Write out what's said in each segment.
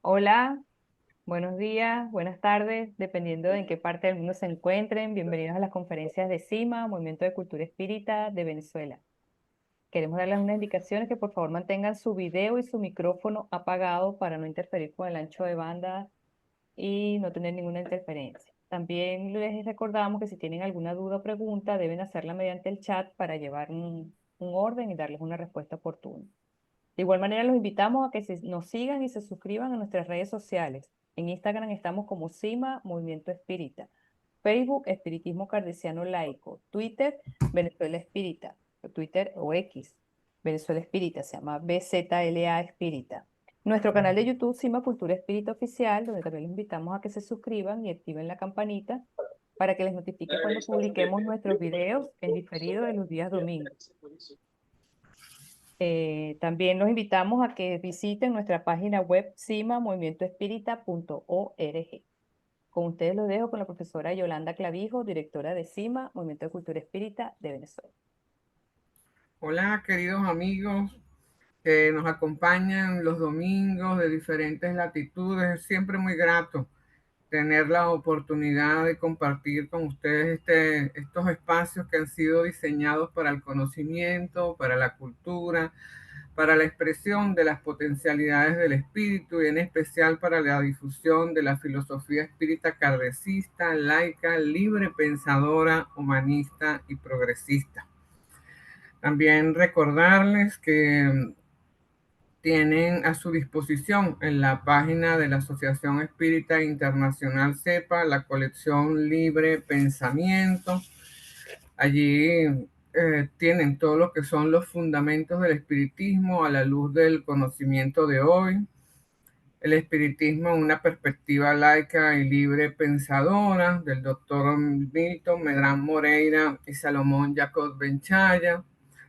Hola, buenos días, buenas tardes, dependiendo de en qué parte del mundo se encuentren. Bienvenidos a las conferencias de CIMA, Movimiento de Cultura Espírita de Venezuela. Queremos darles unas indicaciones que por favor mantengan su video y su micrófono apagado para no interferir con el ancho de banda y no tener ninguna interferencia. También les recordamos que si tienen alguna duda o pregunta deben hacerla mediante el chat para llevar un orden y darles una respuesta oportuna. De igual manera, los invitamos a que nos sigan y se suscriban a nuestras redes sociales. En Instagram estamos como CIMA Movimiento Espírita, Facebook Espiritismo Cardesiano Laico, Twitter Venezuela Espírita, Twitter o X Venezuela Espírita, se llama BZLA Espírita. Nuestro canal de YouTube CIMA Cultura Espírita Oficial, donde también los invitamos a que se suscriban y activen la campanita para que les notifique cuando publiquemos nuestros videos en diferido de los días domingos. También los invitamos a que visiten nuestra página web cimamovimientoespírita.org. Con ustedes los dejo con la profesora Yolanda Clavijo, directora de CIMA, Movimiento de Cultura Espírita de Venezuela. Hola, queridos amigos que nos acompañan los domingos de diferentes latitudes. Es siempre muy grato tener la oportunidad de compartir con ustedes estos espacios que han sido diseñados para el conocimiento, para la cultura, para la expresión de las potencialidades del espíritu y en especial para la difusión de la filosofía espírita kardecista, laica, libre pensadora, humanista y progresista. También recordarles que tienen a su disposición en la página de la Asociación Espírita Internacional CEPA la colección Libre Pensamiento. Allí tienen todo lo que son los fundamentos del espiritismo a la luz del conocimiento de hoy. El espiritismo en una perspectiva laica y libre pensadora del doctor Milton Medrano Moreira y Salomón Jacob Benchaya.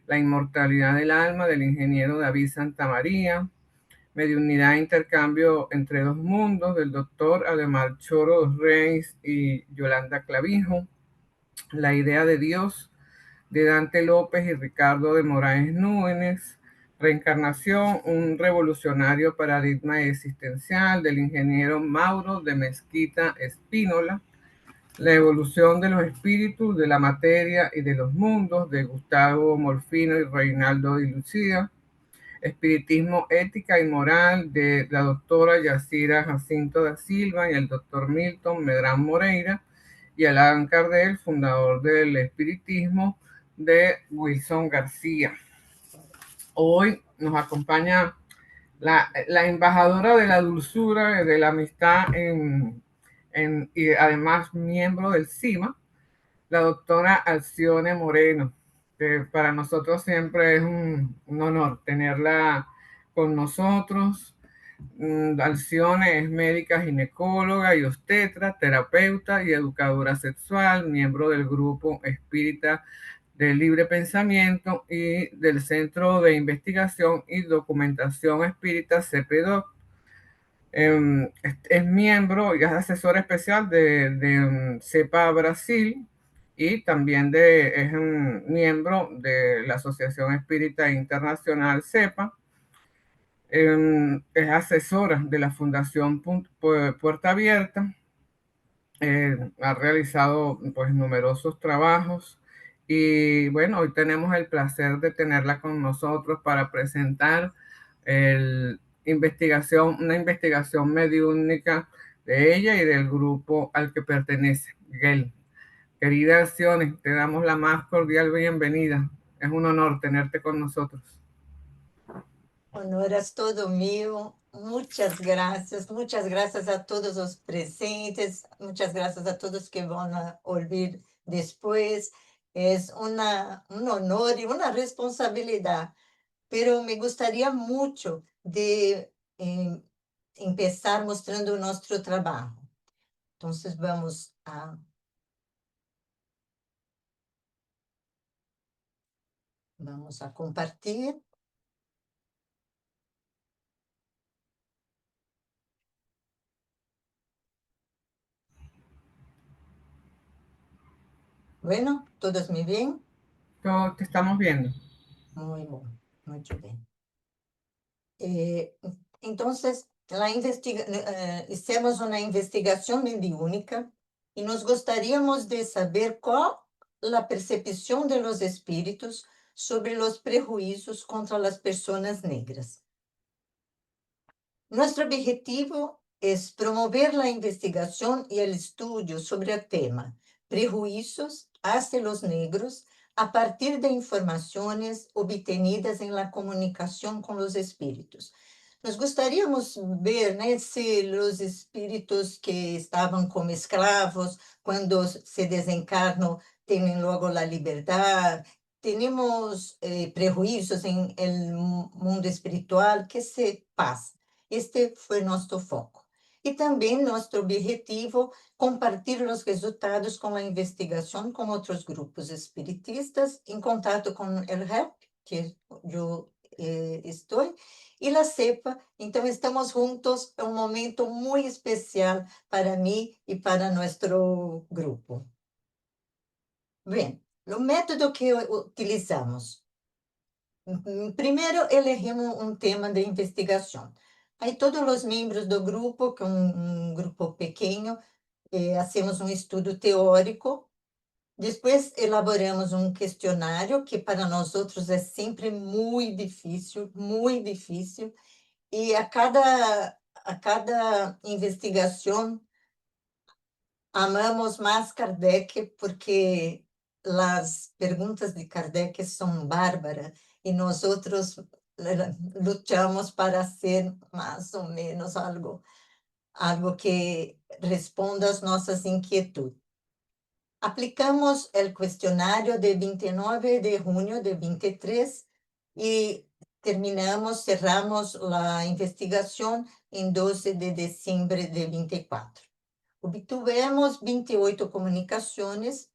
La inmortalidad del alma del ingeniero David Santamaría. Mediunidad e intercambio entre dos mundos del doctor Ademar Choro Reis y Yolanda Clavijo. La idea de Dios de Dante López y Ricardo de Moraes Núñez. Reencarnación, un revolucionario paradigma existencial del ingeniero Mauro de Mezquita Espínola. La evolución de los espíritus, de la materia y de los mundos, de Gustavo Molfino y Reinaldo Di Lucía. Espiritismo, ética y moral, de la doctora Yacira Jacinto da Silva y el doctor Milton Medrano Moreira, y Allan Kardec, fundador del espiritismo, de Wilson García. Hoy nos acompaña la embajadora de la dulzura, de la amistad y además miembro del CIMA, la doctora Alcione Moreno, que para nosotros siempre es un honor tenerla con nosotros. Alcione es médica ginecóloga y obstetra, terapeuta y educadora sexual, miembro del grupo espírita de libre pensamiento y del Centro de Investigación y Documentación Espírita CEPEDOC. Es miembro y es asesor especial de CEPA Brasil y también es un miembro de la Asociación Espírita Internacional CEPA. Es asesora de la Fundación Puerta Abierta. Ha realizado pues numerosos trabajos y bueno, hoy tenemos el placer de tenerla con nosotros para presentar una investigación mediúnica de ella y del grupo al que pertenece, GEL. Querida Acciones, te damos la más cordial bienvenida. Es un honor tenerte con nosotros. Honor es todo mío. Muchas gracias a todos los presentes, muchas gracias a todos que van a oír después. Es un honor y una responsabilidad, pero me gustaría mucho de empezar mostrando nuestro trabajo. Entonces vamos a compartir. Bueno, ¿todos me ven? Te estamos viendo. Muy bien, muy bien. Eh, entonces, hicimos uma investigação mediúnica e nós gostaríamos de saber qual a percepção de los espíritos sobre os prejuízos contra as pessoas negras. Nuestro objetivo es promover la investigación y el estudio sobre el tema prejuicios hacia los negros a partir de informaciones obtenidas en la comunicación con los espíritus. Nos gostaríamos ver, né, se os espíritos que estavam como escravos, quando se desencarnam, têm logo a liberdade. Temos prejuízos em el mundo espiritual, que se passa. Este foi nosso foco. E também nosso objetivo, compartilhar os resultados com a investigação com outros grupos espiritistas, em contato com o REP, que eu estou, e a CEPA. Então, estamos juntos, é um momento muito especial para mim e para nosso grupo. Bem, o método que utilizamos. Primeiro, elegimos um tema de investigação. Aí, todos os membros do grupo, que é um grupo pequeno, fazemos um estudo teórico. Depois, elaboramos um questionário, que para nós outros é sempre muito difícil, muito difícil. E a cada investigação, amamos mais Kardec, porque as perguntas de Kardec são bárbaras, e nós outros lutamos para ser mais ou menos algo que responda às nossas inquietudes. Aplicamos o questionário de 29 de junho de 23 e cerramos a investigação em 12 de dezembro de 24. Obtivemos 28 comunicações,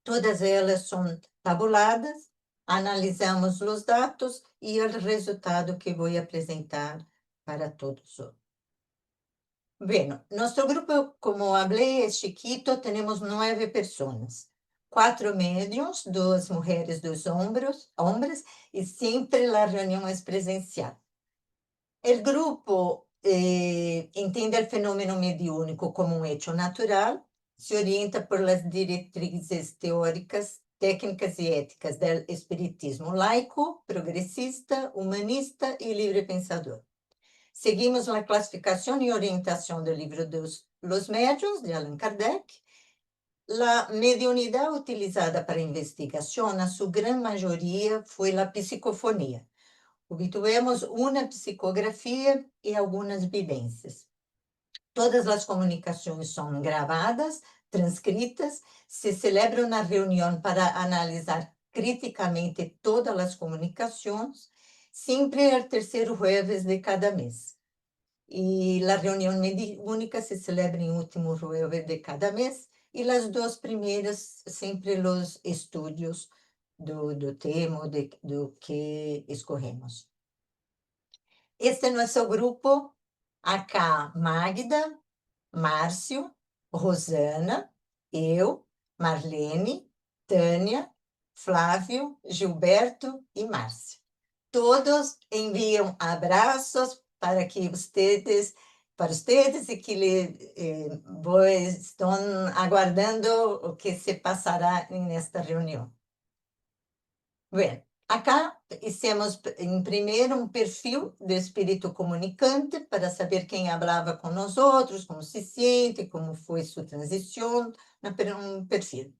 todas elas são tabuladas, analisamos os dados e o resultado que vou apresentar para todos. Bueno, nosso grupo, como falei, é chiquito, temos 9 pessoas. 4 médiums, 2 mulheres, 2 homens, e sempre a reunião é presencial. O grupo entende o fenômeno mediúnico como um hecho natural, se orienta por las diretrizes teóricas, técnicas e éticas do espiritismo laico, progressista, humanista e livre pensador. Seguimos a classificação e orientação do livro dos Los Médiuns, de Allan Kardec. A mediunidade utilizada para a investigação, na sua grande maioria, foi a psicofonia. Obtivemos uma psicografia e algumas vivências. Todas as comunicações são gravadas, transcritas, se celebram na reunião para analisar criticamente todas as comunicações, sempre ao terceiro jueves de cada mês. E a reunião mediúnica se celebra em último jueves de cada mês, e as 2 primeiras, sempre os estudos do tema, do que escorremos. Este é nosso grupo. Acá, Magda, Márcio, Rosana, eu, Marlene, Tânia, Flávio, Gilberto e Márcia. Todos enviam abraços para vocês e que estão aguardando o que se passará nesta reunião. Bem, acá hicimos primeiro um perfil do espírito comunicante para saber quem falava com nós outros, como se sente, como foi sua transição, um perfil.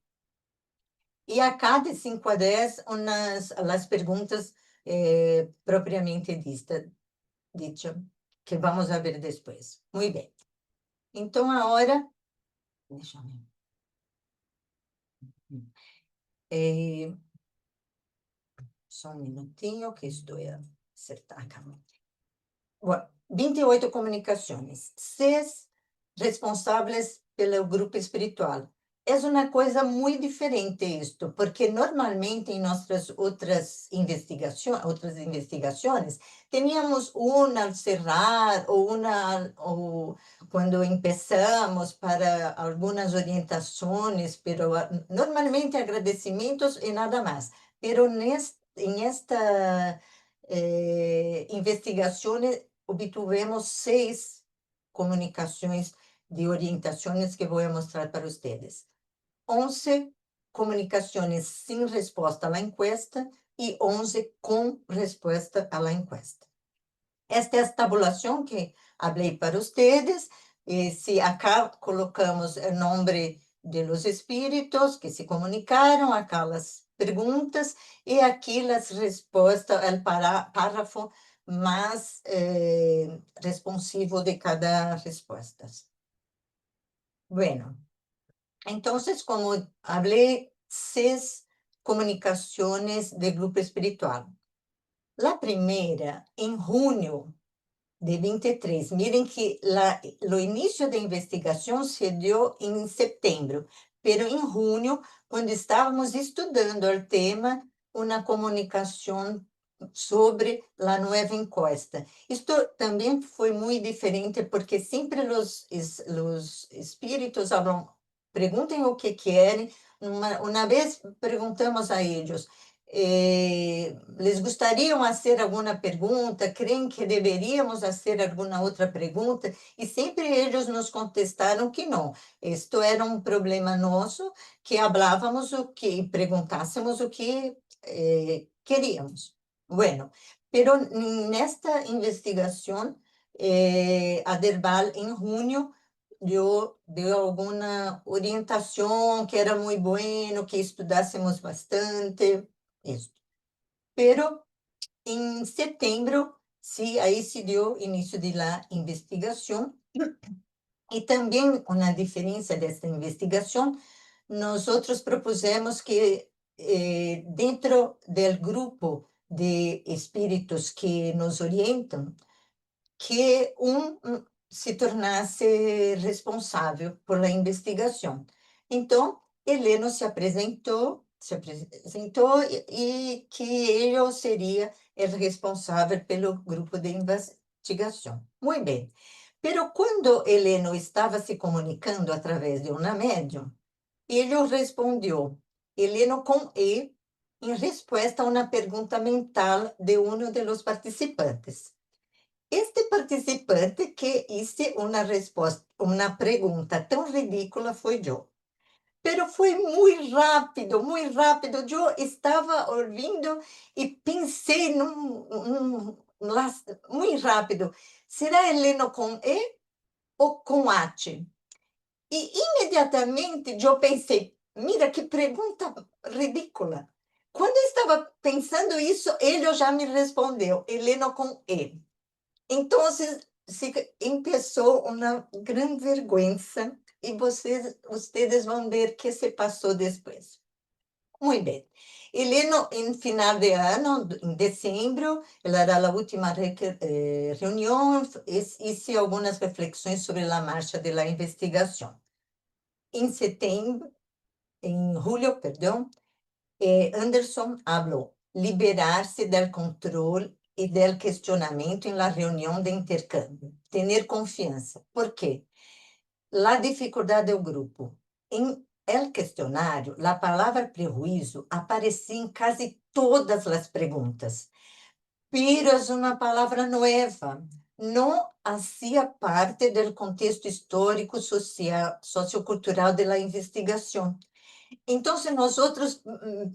E acá, de 5 a 10, as perguntas propriamente ditas, que vamos ver depois. Muito bem. Então, agora, deixa eu ver. Só um minutinho que estou a acertar a câmera. Bueno, 28 comunicações, 6 responsáveis pelo grupo espiritual. É uma coisa muito diferente isto, porque normalmente em nossas outras investigações, tínhamos uma ao cerrar, ou quando começamos para algumas orientações, pero normalmente agradecimentos e nada mais. Pero em esta investigação obtivemos 6 comunicações de orientações que vou mostrar para vocês. 11 comunicações sem resposta à encuesta e 11 com resposta à encuesta. Esta é a tabulação que falei para vocês. E se acá colocamos o nome de los espíritos que se comunicaram, acá as perguntas, e aqui as respostas, o parágrafo mais responsivo de cada resposta. Bueno, entonces, como hablé, 6 comunicações de grupo espiritual. La primeira, em junho de 23. Miren que o início da investigação se deu em setembro, pero em junho, quando estávamos estudando o tema, uma comunicação sobre a nova encuesta. Isto também foi muito diferente, porque sempre os espíritos falam, perguntem o que querem. Uma vez perguntamos a eles, les gostariam fazer alguma pergunta? Creem que deveríamos fazer alguma outra pergunta? E sempre eles nos contestaram que não. Isto era um problema nosso, que falávamos o que, perguntássemos o que queríamos. Bueno, pero nesta investigação, a Derbal, em junho, deu alguma orientação que era muito bueno, que estudássemos bastante, isso. Pero em setembro, aí se deu início de la investigação. E também uma diferença desta investigação, nós propusemos que dentro do grupo de espíritos que nos orientam, que se tornasse responsável por la investigação. Então, Heleno se apresentou e que ele seria o responsável pelo grupo de investigação. Muito bem. Pero quando Heleno estava se comunicando através de uma médium, ele respondeu, Heleno com E, em resposta a uma pergunta mental de um dos participantes. Este participante que hice uma resposta, uma pergunta tão ridícula foi eu. Pero foi muito rápido, muito rápido. Eu estava ouvindo e pensei muito rápido. Será Heleno com E ou com H? E imediatamente eu pensei, mira que pergunta ridícula. Quando eu estava pensando isso, ele já me respondeu, Heleno com E. Então, começou uma grande vergonha e vocês vão ver o que se passou depois. Muito bem. Heleno, em final de ano, em dezembro, ela era a última reunião, hice algumas reflexões sobre a marcha da investigação. Em setembro, em julho, perdão, Anderson falou, liberar-se do controle e do questionamento em la reunião de intercâmbio, ter confiança. Por quê? A dificuldade do grupo. Em el questionário, a palavra prejuízo aparecia em quase todas as perguntas, pero é uma palavra nova, não fazia parte do contexto histórico, social, sociocultural da investigação. Então, nós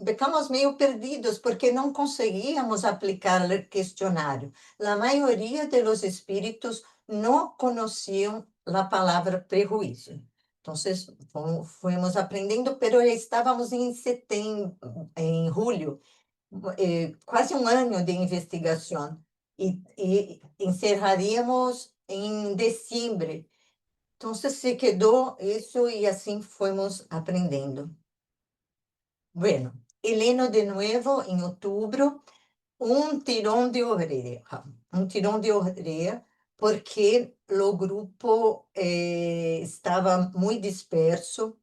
ficamos meio perdidos, porque não conseguíamos aplicar o questionário. A maioria dos espíritos não conheciam a palavra prejuízo. Então, fomos aprendendo, mas estávamos em setembro, em julho, quase um ano de investigação, e encerraríamos em dezembro. Então, se quedou isso e assim fomos aprendendo. Bueno, Heleno de nuevo en outubro, un tirón de oreja, porque o grupo estava muito disperso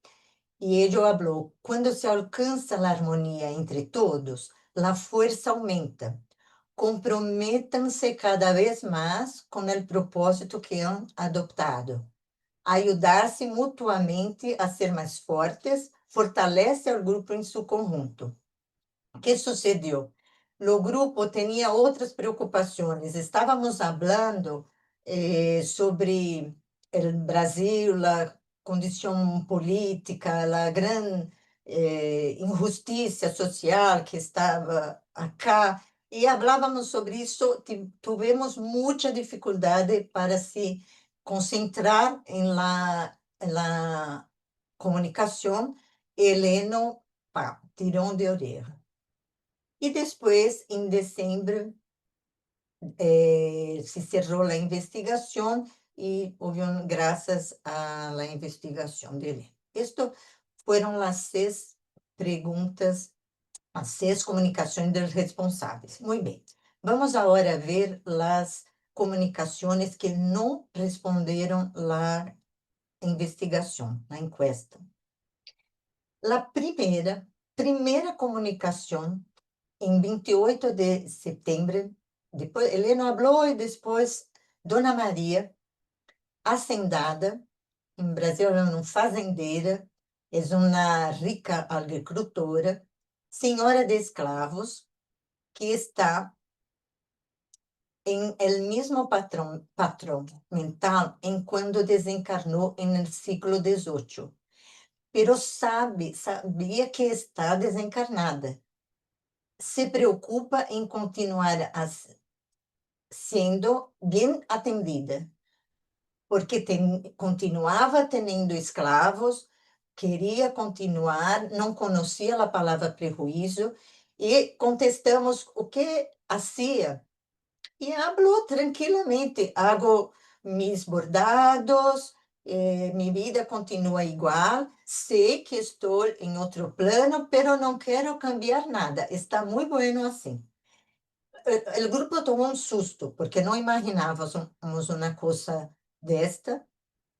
e ele falou, quando se alcança a harmonia entre todos, a força aumenta. Comprometam-se cada vez mais com o propósito que han adoptado. Ayudar-se mutuamente a ser mais fortes fortalece o grupo em seu conjunto. O que sucedeu? o grupo tinha outras preocupações. Estávamos falando sobre o Brasil, a condição política, a grande injustiça social que estava acá, e falávamos sobre isso. Tivemos muita dificuldade para se concentrar na comunicação. Heleno, pá, tirão de orelha. E depois, em dezembro, se cerrou a investigação e houve graças à investigação dele. Isto foram as 6 perguntas, as 6 comunicações dos responsáveis. Muito bem. Vamos agora ver as comunicações que não responderam à investigação, na encuesta. A primeira comunicação, em 28 de setembro, depois Helena falou e depois Dona Maria, hacendada, em Brasil ela não fazendeira, é uma rica agricultora, senhora de escravos, que está em el mesmo patrão mental em quando desencarnou no século XVIII, pero sabia que está desencarnada. Se preocupa em continuar sendo bem atendida, porque continuava tendo escravos, queria continuar, não conhecia a palavra prejuízo, e contestamos o que fazia. E falou tranquilamente: hago mis bordados, minha vida continua igual, sei que estou em outro plano, pero não quero cambiar nada, está muito bueno assim. O grupo tomou um susto, porque não imaginávamos uma coisa desta.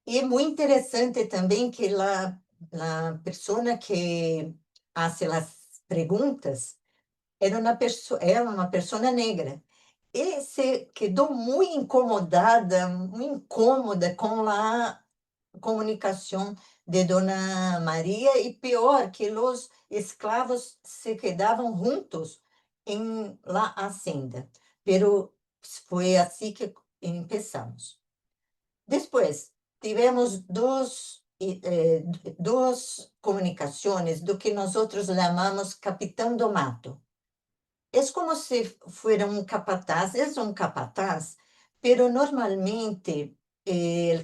E é muito interessante também que a pessoa que faz as perguntas era uma pessoa negra. E se quedou muito incomodada, muito incômoda com a comunicação de Dona Maria, e pior, que os escravos se quedavam juntos em la hacienda. Pero foi assim que começamos. Depois, tivemos duas comunicações do que nós chamamos capitão do mato. É como se fosse um capataz, é um capataz, pero normalmente é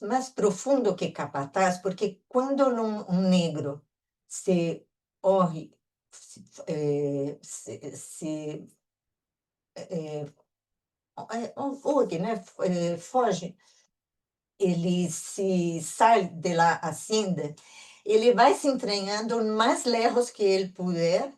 mais profundo que capataz, porque quando um negro se corre, né, foge, ele se sai da hacienda, ele vai se entranhando mais lejos que ele puder,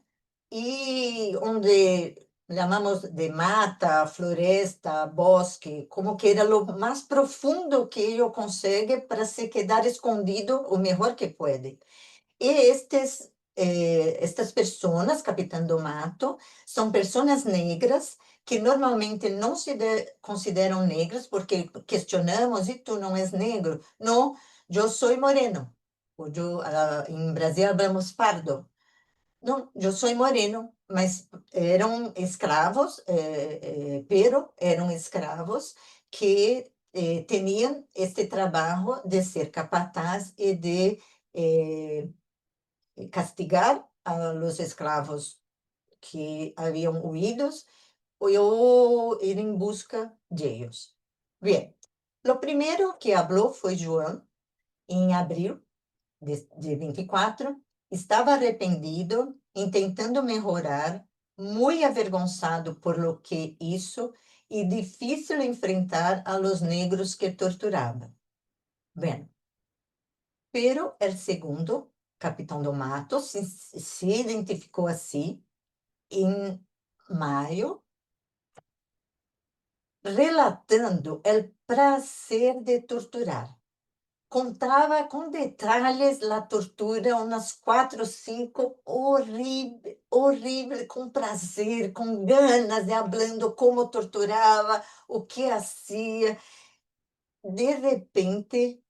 e onde chamamos de mata, floresta, bosque, como que era o mais profundo que ele consegue para se quedar escondido o melhor que pode. E estas pessoas, capitão do mato, são pessoas negras que normalmente não se consideram negras, porque questionamos: e tu não és negro? Não, eu sou moreno. Em Brasil falamos pardo. Não, eu sou moreno, mas eram escravos, pero eram escravos que tinham este trabalho de ser capataz e de castigar a los escravos que haviam huido ou ir em busca de ellos. Bien, lo primeiro que falou foi João, em abril de 24, estava arrependido, tentando melhorar, muito avergonzado por lo que hizo e difícil enfrentar a los negros que torturava. Bem, pero el segundo, capitão do mato, se identificou assim em maio, relatando o prazer de torturar. Contava com detalhes a tortura, umas 4 ou 5, horrível, horrível, com prazer, com ganas, falando como torturava, o que fazia. De repente,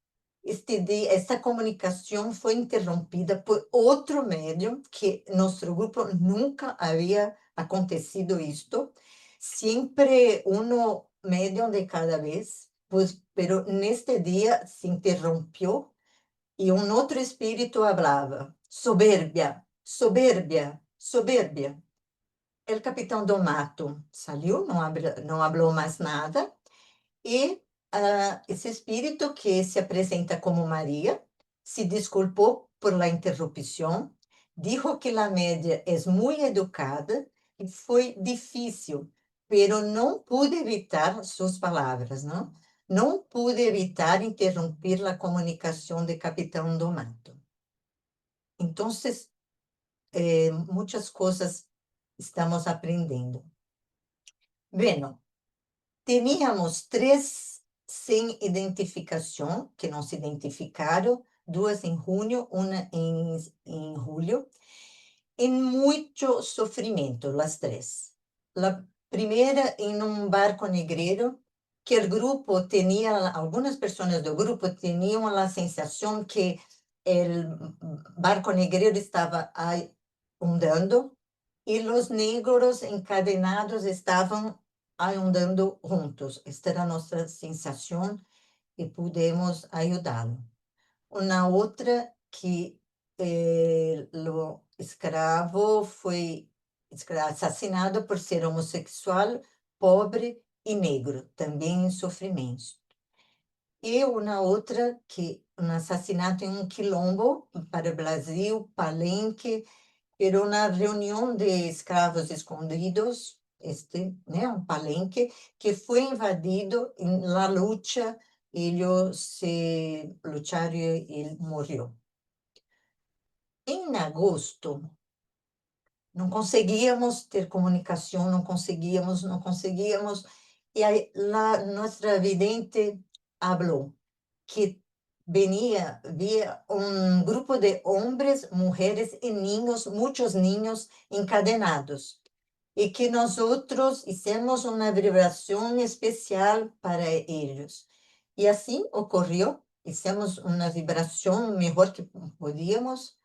esta comunicação foi interrompida por outro médium, que nosso grupo nunca havia acontecido isto, sempre um médium de cada vez, pues, pero neste dia se interrompeu e um outro espírito falava, soberbia, soberbia, soberbia. O capitão do mato saiu, não falou mais nada, e esse espírito que se apresenta como Maria se desculpou por la interrupção, dijo que a média é muito educada e foi difícil, pero não pude evitar suas palavras, não? Não pude evitar interromper a comunicação de Capitão do Mato. Então, muitas coisas estamos aprendendo. Bueno, teníamos 3 sem identificação, que não se identificaram, 2 em junho, uma em julho, em muito sofrimento, as 3. A primeira em um barco negreiro, que o grupo tinha, algumas pessoas do grupo tinham a sensação que o barco negreiro estava andando e os negros encadenados estavam andando juntos. Esta era a nossa sensação e pudemos ajudá-lo. Uma outra que o escravo foi assassinado por ser homossexual, pobre e negro, também em sofrimento. E uma outra que um assassinato em um quilombo para o Brasil, Palenque, era uma reunião de escravos escondidos, um palenque, que foi invadido na luta, ele se lutaram e ele morreu. Em agosto, não conseguíamos ter comunicação, não conseguíamos, e aí nossa vidente falou que via um grupo de homens, mulheres e niños, muitos niños encadenados, e que nós outros fizemos uma vibração especial para eles. E assim ocorreu, fizemos uma vibração melhor que pudemos,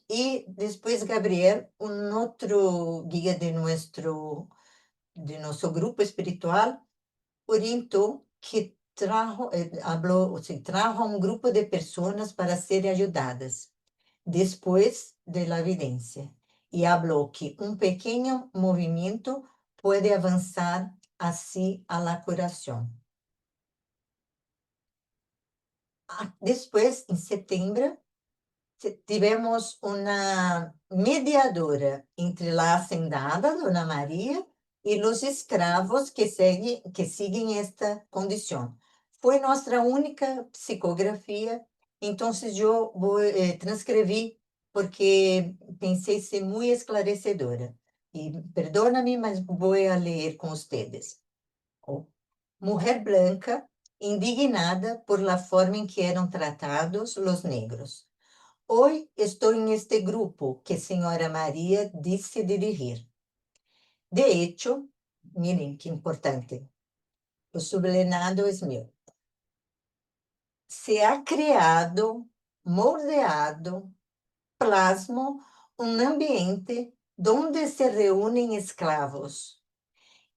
e depois Gabriel, um outro guia de nosso grupo espiritual, orientou que trajo um grupo de pessoas para serem ajudadas depois da evidência, e falou que um pequeno movimento pode avançar assim a la curação. Depois, em setembro, tivemos uma mediadora entre a hacendada, Dona Maria, e os escravos que seguem esta condição. Foi nossa única psicografia, então eu transcrevi, porque pensei ser muito esclarecedora. E perdona-me, mas vou ler com vocês. Mulher branca, indignada por la forma em que eram tratados os negros. Hoy estou em este grupo que Senhora Maria disse dirigir. De hecho, miren que importante, o sublinhado é meu. Se ha criado, moldeado, plasmo um ambiente onde se reúnem escravos,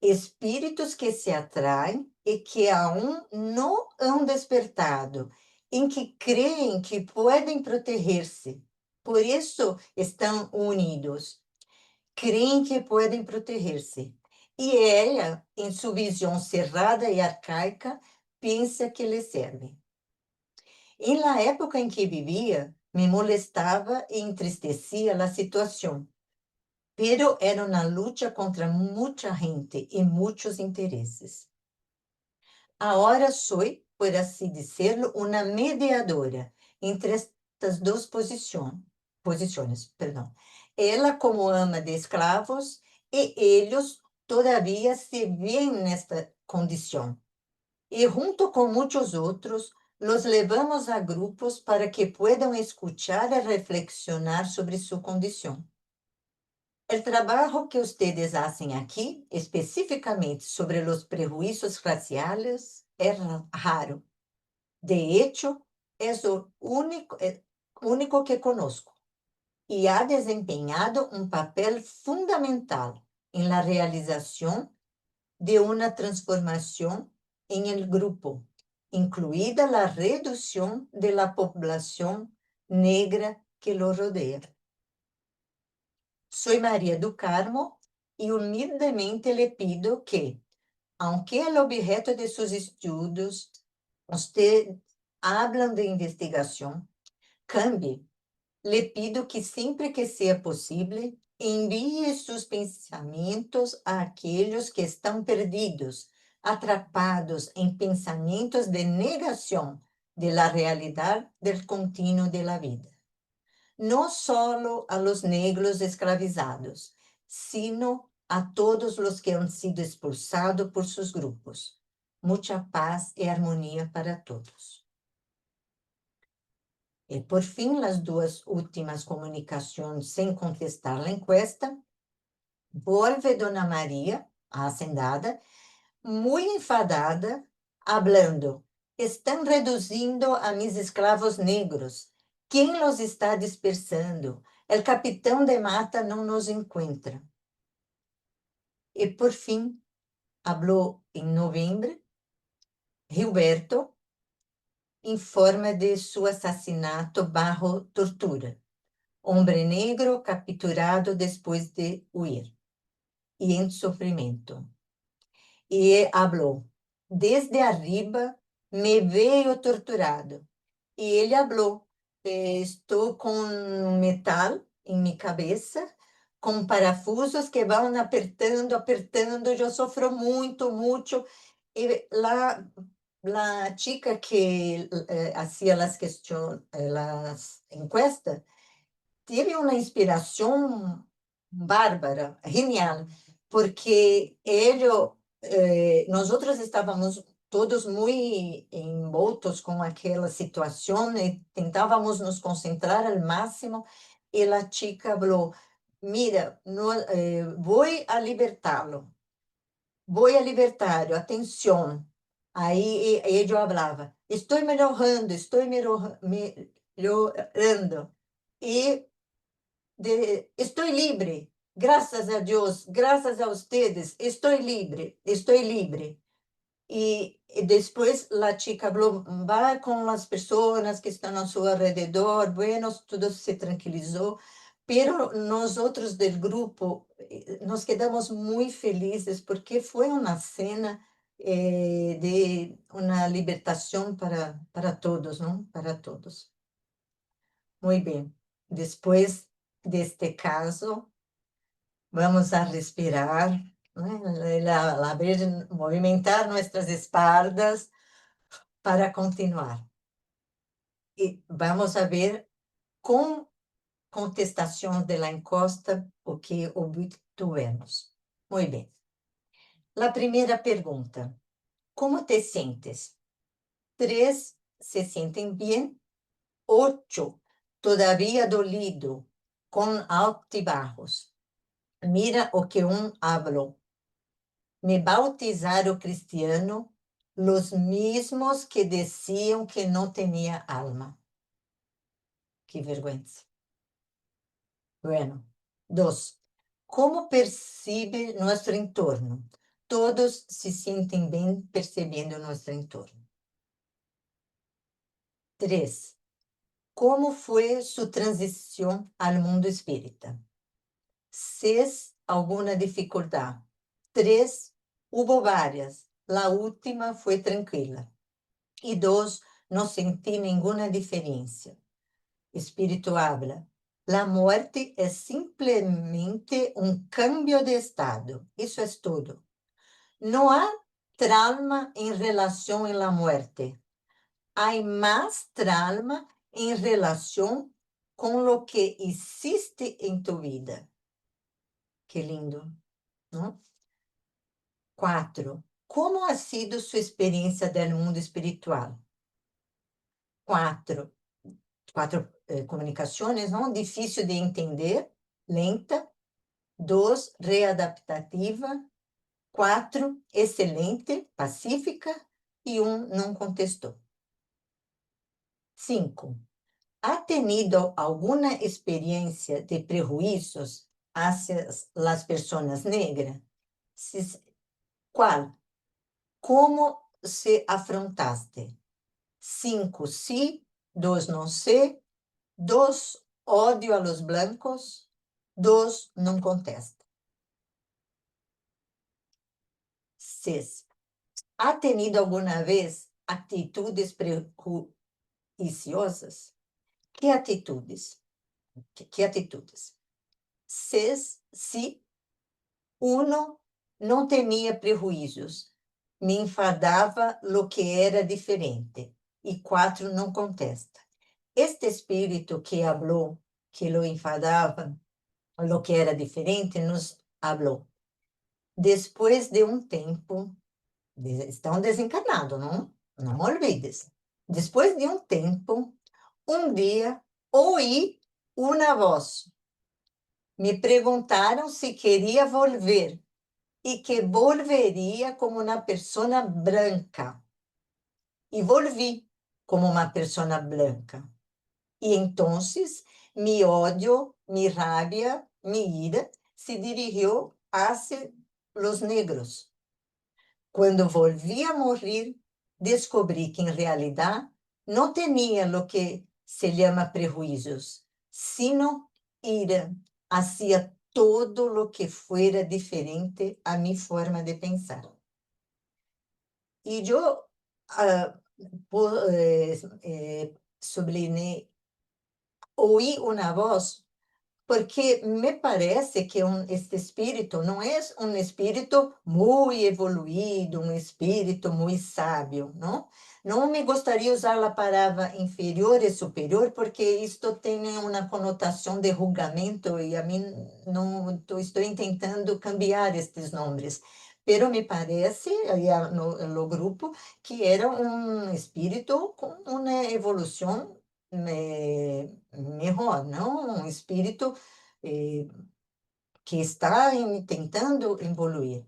espíritos que se atraem e que aún não han despertado, em que creem que podem proteger-se. Por isso estão unidos. Creem que podem proteger-se. E ela, em sua visão cerrada e arcaica, pensa que lhe serve. E na época em que vivia, me molestava e entristecia a situação. Pero era uma luta contra muita gente e muitos interesses. Agora sou, por assim dizer, uma mediadora entre estas duas posições. Ela como ama de escravos e eles todavia se veem nesta condição. E junto com muitos outros, los levamos a grupos para que puedan escuchar e reflexionar sobre sua condição. O trabalho que ustedes hacen aqui, especificamente sobre os prejuízos raciais, é raro. De hecho, es lo único que conozco y ha desempeñado un papel fundamental en la realización de una transformación en el grupo, incluida la reducción de la población negra que lo rodea. Soy María do Carmo y humildemente le pido que, aunque el objeto de sus estudios usted hablan de investigación, cambie. Le pido que siempre que sea posible, envíe sus pensamientos a aquellos que están perdidos, atrapados en pensamientos de negación de la realidad del continuo de la vida. No solo a los negros esclavizados, sino a todos los que han sido expulsados por sus grupos. Mucha paz y armonía para todos. E, por fim, as duas últimas comunicações sem contestar a encuesta. Volve Dona Maria, a hacendada, muito enfadada, hablando: estão reduzindo a mis escravos negros. Quem los está dispersando? El capitão de mata não nos encontra. E, por fim, falou em novembro, Gilberto informa de seu assassinato bajo tortura. Hombre negro capturado después de huir y en sufrimiento. Y habló: desde arriba me veo torturado. Y ele habló: estou com metal em minha cabeça, com parafusos que vão apertando, apertando, eu sofro muito, muito. E la chica que hacía las encuestas, teve uma inspiração bárbara, genial, porque nós estávamos todos muito envoltos com aquela situação e tentávamos nos concentrar ao máximo, e a chica falou: mira, vou a libertá-lo, vou a libertar-lo, atenção. Aí ele falava: estou melhorando, melhorando. E estoy libre, gracias a Dios, gracias a ustedes, estoy libre, estoy libre. Y después la chica habló, va con las personas que están a su alrededor, bueno, todo se tranquilizó, pero nosotros del grupo nos quedamos muy felices porque fue una cena de una libertación para todos, ¿no? Para todos. Muy bien. Después de este caso, vamos a respirar, ¿no? Movimentar nuestras espaldas para continuar. Y vamos a ver con contestación de la encuesta o que obtuvimos. Muy bien. La primera pregunta: ¿cómo te sientes? 3 se sienten bien, 8 todavía dolido, con altibajos. Mira o que habló: me bautizaron cristiano los mismos que decían que no tenía alma. Qué vergüenza. Bueno. 2. ¿Cómo percibe nuestro entorno? Todos se sienten bien percibiendo nuestro entorno. 3. ¿Cómo fue su transición al mundo espírita? 6. Alguna dificuldad. 3. Hubo varias. La última fue tranquila. Y 2. No sentí ninguna diferencia. Espíritu habla: la muerte es simplemente un cambio de estado. Eso es todo. No hay trauma en relación a la muerte. Hay más trauma en relación con lo que hiciste en tu vida. Qué lindo, ¿no? 4. ¿Cómo ha sido su experiencia del mundo espiritual? 4 comunicações, não? Difícil de entender, lenta. 2, readaptativa. 4, excelente, pacífica. E 1, não contestou. 5. ¿Ha tenido alguna experiencia de prejuicios hacia las personas negras? ¿Cuál? ¿Cómo se afrontaste? 5, sí. 2, no sé. 2, odio a los blancos. 2, não contesta. 6. ¿Ha tenido alguna vez atitudes prejuiciosas? ¿Qué atitudes? ¿Qué atitudes? 6, sí. 1, não tinha prejuízos. Me enfadava lo que era diferente. E 4, não contesta. Este espírito que falou, que lo enfadava, lo que era diferente, nos falou. Depois de um tempo, estão desencarnados, não? Não olvides. Depois de um tempo, um dia, ouvi uma voz. Me perguntaram se queria volver e que volveria como uma pessoa branca. E volvi como uma pessoa branca. E então, mi ódio, mi rabia, mi ira se dirigiu hacia los negros. Quando volvi a morrer, descobri que, em realidade, não tinha o que se chama prejuízos, sino ira hacia todo lo que fuera diferente a minha forma de pensar. E eu sublinhei, ouvi uma voz, porque me parece que este espírito não é um espírito muito evoluído, um espírito muito sábio, não? Não me gostaria de usar a palavra inferior e superior, porque isto tem uma conotação de julgamento e a mim não estou tentando cambiar estes nomes. Pero me parece, no grupo, que era um espírito com uma evolução melhor, não? Um espírito que está tentando evoluir.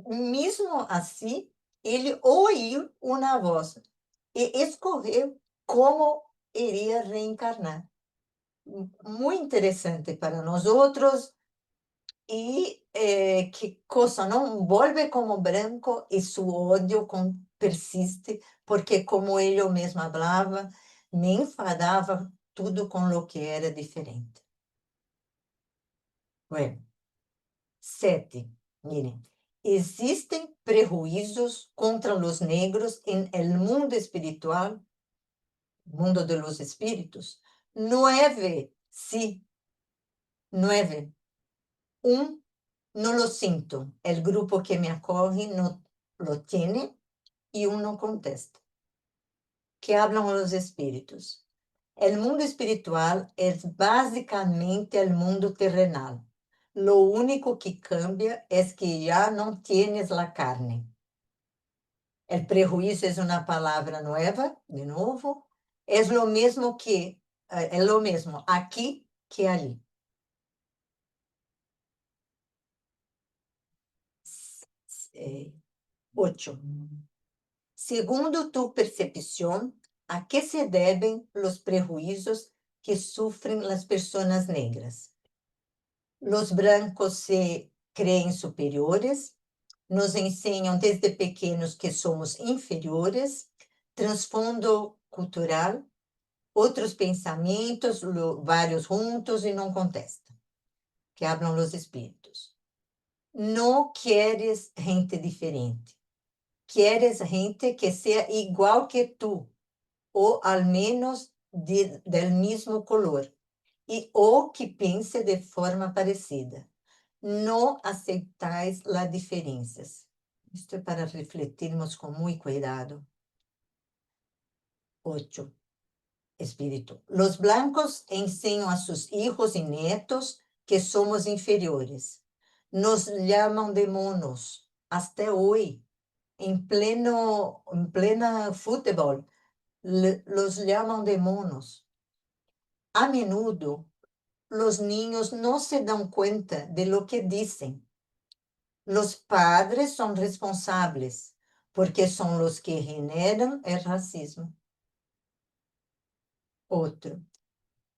Mesmo assim, ele ouviu uma voz e escolheu como iria reencarnar. Muito interessante para nós outros. E que coisa, não? Volve como branco e seu ódio persiste, porque, como ele mesmo falava, me enfadava tudo com o que era diferente. Bueno, 7. Miren, existen prejuicios contra los negros en el mundo espiritual, mundo de los espíritus. 9, sí. 9. 1, no lo siento. El grupo que me acoge no lo tiene y 1 no contesta. ¿Qué hablan los espíritus? El mundo espiritual es básicamente el mundo terrenal. Lo único que cambia es que ya no tienes la carne. El prejuicio es una palabra nueva, de nuevo. Es lo mismo aquí que allí. 8. Segundo tu percepción, ¿a qué se deben los prejuicios que sufren las personas negras? Los blancos se creen superiores, nos ensinam desde pequenos que somos inferiores, trasfondo cultural, outros pensamentos, vários juntos e não contestam, que hablam os espíritos. Não queres gente diferente, queres gente que seja igual que tu, ou ao menos del mesmo color, e ou que pense de forma parecida. Não aceitais as diferenças. Isto é para refletirmos com muito cuidado. 8. Espírito. Los blancos ensinam a sus hijos e netos que somos inferiores. Nos chamam de monos. Até hoje, em plena futebol, los chamam de monos. A menudo, los niños no se dan cuenta de lo que dicen. Los padres son responsables, porque son los que generan el racismo. Outro.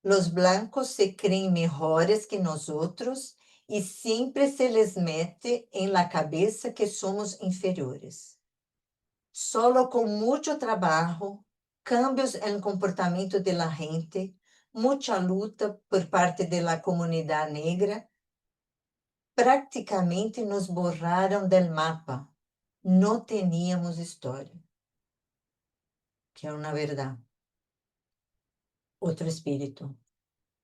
Los blancos se creen mejores que nosotros y siempre se les mete en la cabeza que somos inferiores. Solo con mucho trabajo, cambios en el comportamiento de la gente, mucha luta por parte de la comunidad negra, prácticamente nos borraron del mapa. No teníamos historia. Que é uma verdade. Outro espírito.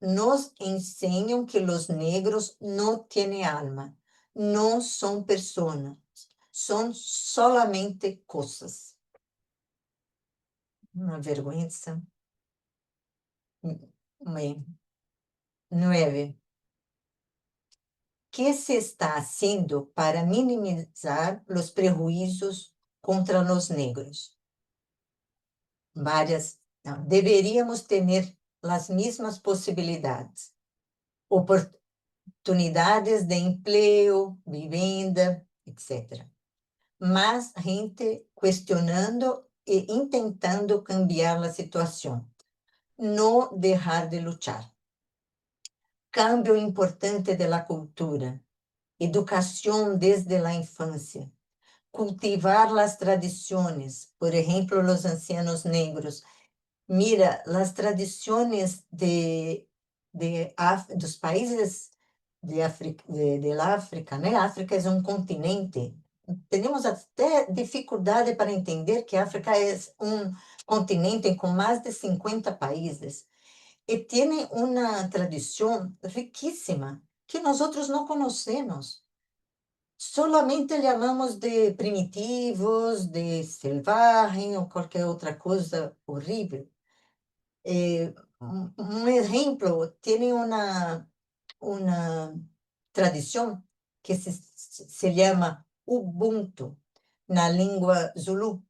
Nos ensinam que os negros não têm alma, não são pessoas, são solamente coisas. Uma vergonha. 9. Que se está haciendo para minimizar os prejuízos contra os negros? Deveríamos ter as mesmas possibilidades, oportunidades de emprego, vivenda, etc. Mas gente questionando e tentando cambiar a situação. Não deixar de lutar. Cambio importante de la cultura. Educação desde a infância. Cultivar as tradições, por exemplo, os ancianos negros. Mira, as tradições dos países de África, né? África é um continente. Temos até dificuldade para entender que a África é um continente com mais de 50 países e tem uma tradição riquíssima que nós outros não conhecemos. Solamente chamamos de primitivos, de selvagem ou qualquer outra coisa horrível. Um exemplo, tem uma tradição que se chama Ubuntu, na língua Zulu,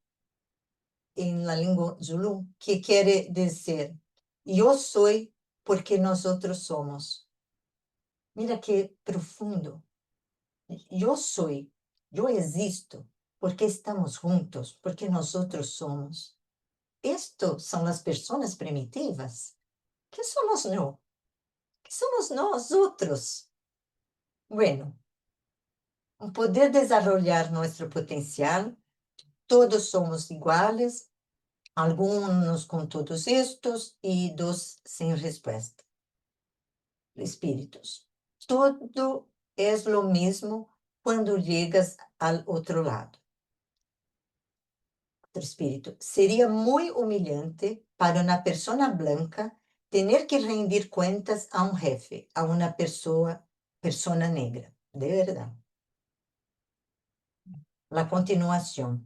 que quer dizer, eu sou porque nós outros somos. Mira que profundo. Eu sou, eu existo, porque estamos juntos, porque nós outros somos. Estes são as pessoas primitivas. Que somos nós? Que somos nós outros? Bueno, poder desarrollar nosso potencial, todos somos iguais, alguns com todos estes e dos sem resposta. Espíritos. Todo é o mesmo quando chegas ao outro lado. Outro espírito. Seria muito humilhante para uma pessoa branca ter que rendir contas a um jefe, a uma pessoa negra. De verdade. A continuação.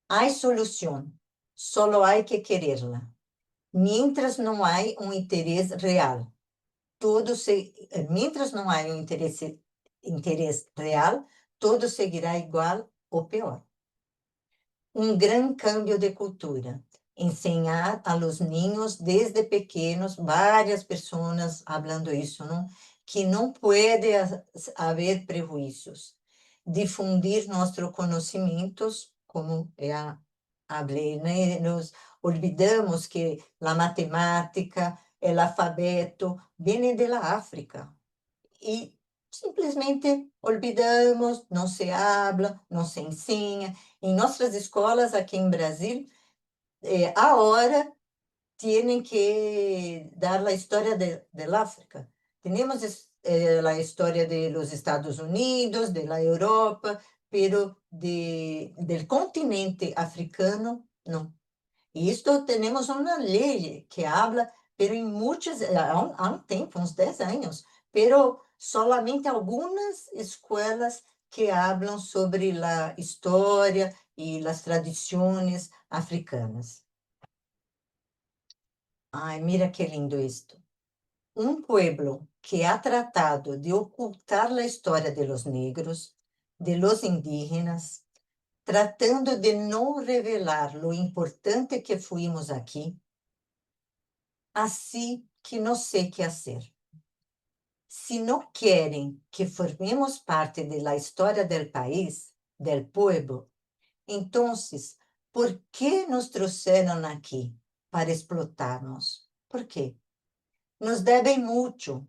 Há solução, solo há que quererla. Mientras não há um interesse real, mientras não há um interesse real, todo seguirá igual ou pior. Um grande cambio de cultura. Ensinar a los niños desde pequenos, várias pessoas falando isso, não? Que não pode haver prejuízos. Difundir nossos conhecimentos, como já falei, né? Nos olvidamos que a matemática, o alfabeto, vem da África. E simplesmente olvidamos, não se habla, não se ensina. Em nossas escolas aqui em Brasil, agora têm que dar a história da África. Temos a história dos Estados Unidos, da Europa, pero do continente africano, não. E isto temos uma lei que habla, pero em muitas, há um tempo, uns 10 anos, pero solamente algumas escolas que hablam sobre a história e as tradições africanas. Ai, mira que lindo isto. Um pueblo que ha tratado de ocultar a história de los negros, de los indígenas, tratando de não revelar lo importante que fuimos aqui, assim que não sei o que fazer. Se não querem que formemos parte da história do país, do povo, então, por que nos trouxeram aqui? para explotarnos. ¿Por qué? Nos deben mucho,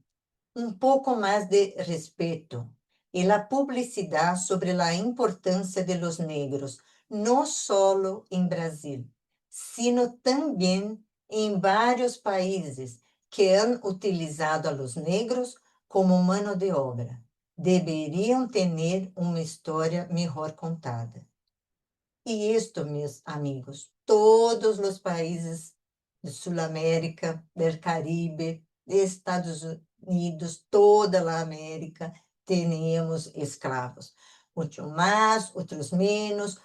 un poco más de respeto y la publicidad sobre la importancia de los negros, no solo en Brasil, sino también en varios países que han utilizado a los negros como mano de obra. Deberían tener una historia mejor contada. Y esto, mis amigos, todos los países de Sudamérica, del Caribe, de Estados Unidos, toda la América, teníamos esclavos. Mucho más, otros menos.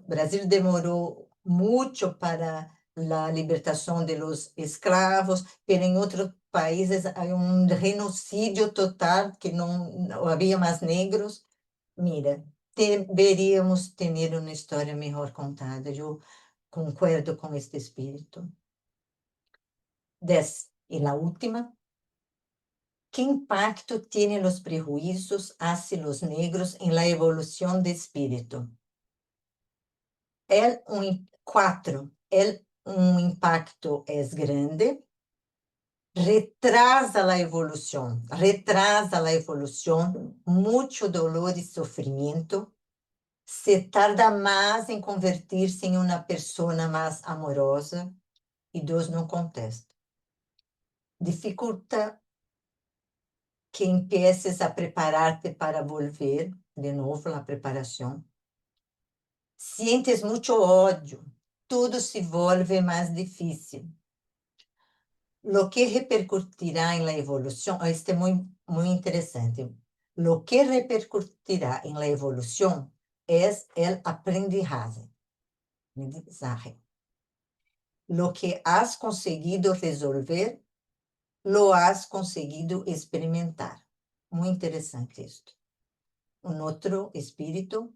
Brasil demoró mucho para la libertación de los esclavos, pero en otros países hay un genocidio total, que no había más negros. Mira, deveríamos ter uma história melhor contada. Eu concordo com este espírito. 10. E a última. ¿Qué impacto tienen los prejuicios hacia los negros en la evolución de espíritu? 4. Un impacto es grande. Retrasa la evolución, mucho dolor y sufrimiento. Se tarda mais em convertir-se em uma pessoa mais amorosa e Deus não contesta. Dificulta que empieces a preparar-te para volver, de novo, a preparação. Sientes muito ódio, tudo se volve mais difícil. Lo que repercutirá en la evolución, este es muy interesante. Lo que repercutirá en la evolución es el aprendizaje. Lo que has conseguido resolver, lo has conseguido experimentar. Muy interesante esto. Un otro espíritu.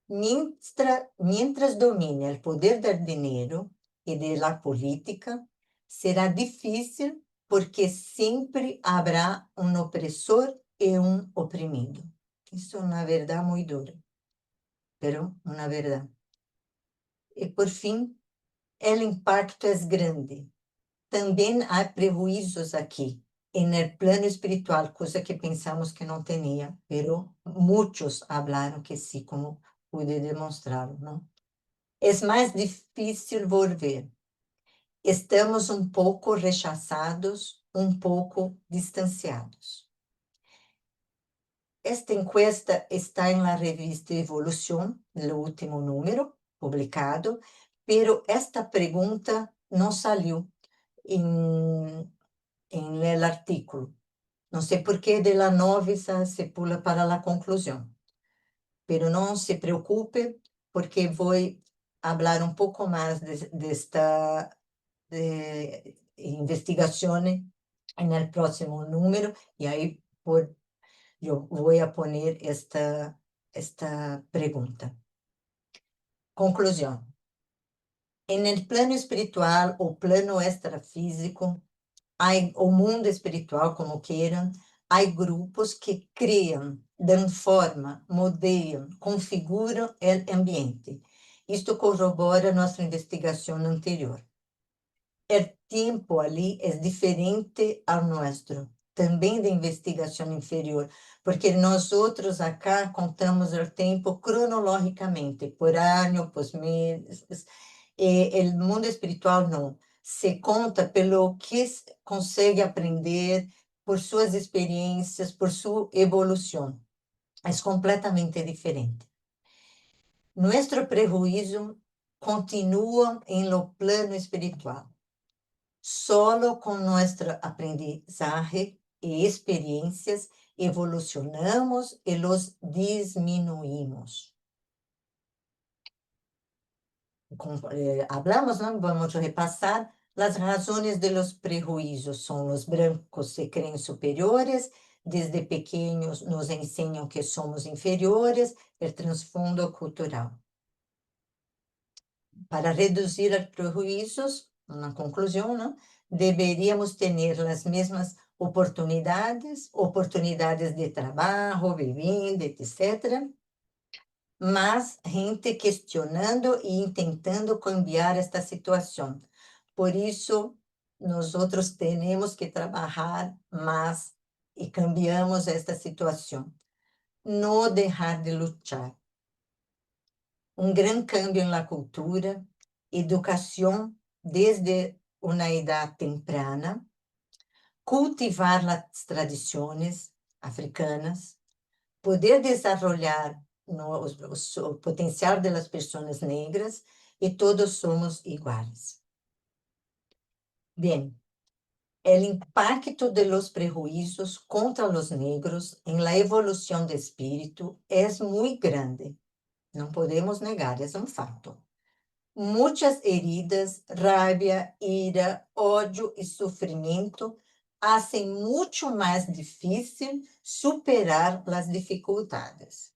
Mientras domine el poder del dinero y de la política, será difícil porque sempre habrá um opressor e um oprimido. Isso é uma verdade muito dura, pero uma verdade. E por fim, o impacto é grande. Também há prejuízos aqui, no plano espiritual, coisa que pensamos que não tinha, pero muitos falaram que sim, como pude demonstrar, não? É mais difícil volver. Estamos um pouco rechaçados, um pouco distanciados. Esta encuesta está na revista Evolução, no último número publicado, pero esta pergunta não saiu em el artículo. Não sei por que de la 9 se pula para a conclusão. Pero não se preocupe, porque vou falar um pouco mais desta investigazione nel prossimo numero, e aí eu vou poner esta pergunta. Conclusão. No plano espiritual ou plano extrafísico, o mundo espiritual, como queiram, há grupos que criam, dão forma, modelam, configuram o ambiente. Isto corrobora nossa investigação anterior. O tempo ali é diferente ao nosso, também de investigação inferior, porque nós outros acá contamos o tempo cronologicamente, por ano, por meses, e o mundo espiritual não. Se conta pelo que consegue aprender, por suas experiências, por sua evolução. É completamente diferente. Nosso prejuízo continua em lo plano espiritual. Solo com nosso aprendizagem e experiências evolucionamos e los disminuímos. Hablamos, ¿no? Vamos a repasar. Las razones de los prejuicios son los brancos se creen superiores, desde pequeños nos enseñan que somos inferiores, el trasfondo cultural. Para reduzir os prejuízos, na conclusão, não, deveríamos ter as mesmas oportunidades de trabalho, vivenda, etc., mas gente questionando e tentando cambiar esta situação. Por isso, nosotros tenemos que trabajar más y cambiamos esta situación. No dejar de luchar. Un gran cambio en la cultura, educación desde una edad temprana, cultivar las tradiciones africanas, poder desarrollar o potencial de las personas negras y todos somos iguales. Bien, el impacto de los prejuicios contra los negros en la evolución de espíritu es muy grande. No podemos negar, es un fato. Muitas heridas, rabia, ira, ódio e sofrimento hacen muito mais difícil superar as dificuldades.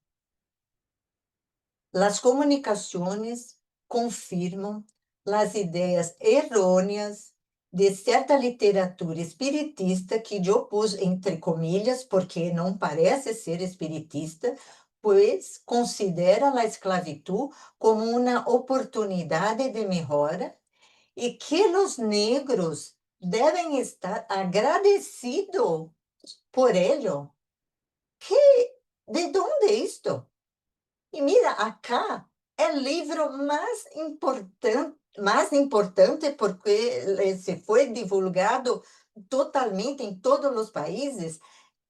As comunicações confirmam as ideias errôneas de certa literatura espiritista que eu pus entre comillas porque não parece ser espiritista, pois considera a esclavitud como uma oportunidade de melhora e que os negros devem estar agradecidos por ello. ¿De dónde isto? E mira, acá é o livro mais importante porque se foi divulgado totalmente em todos os países.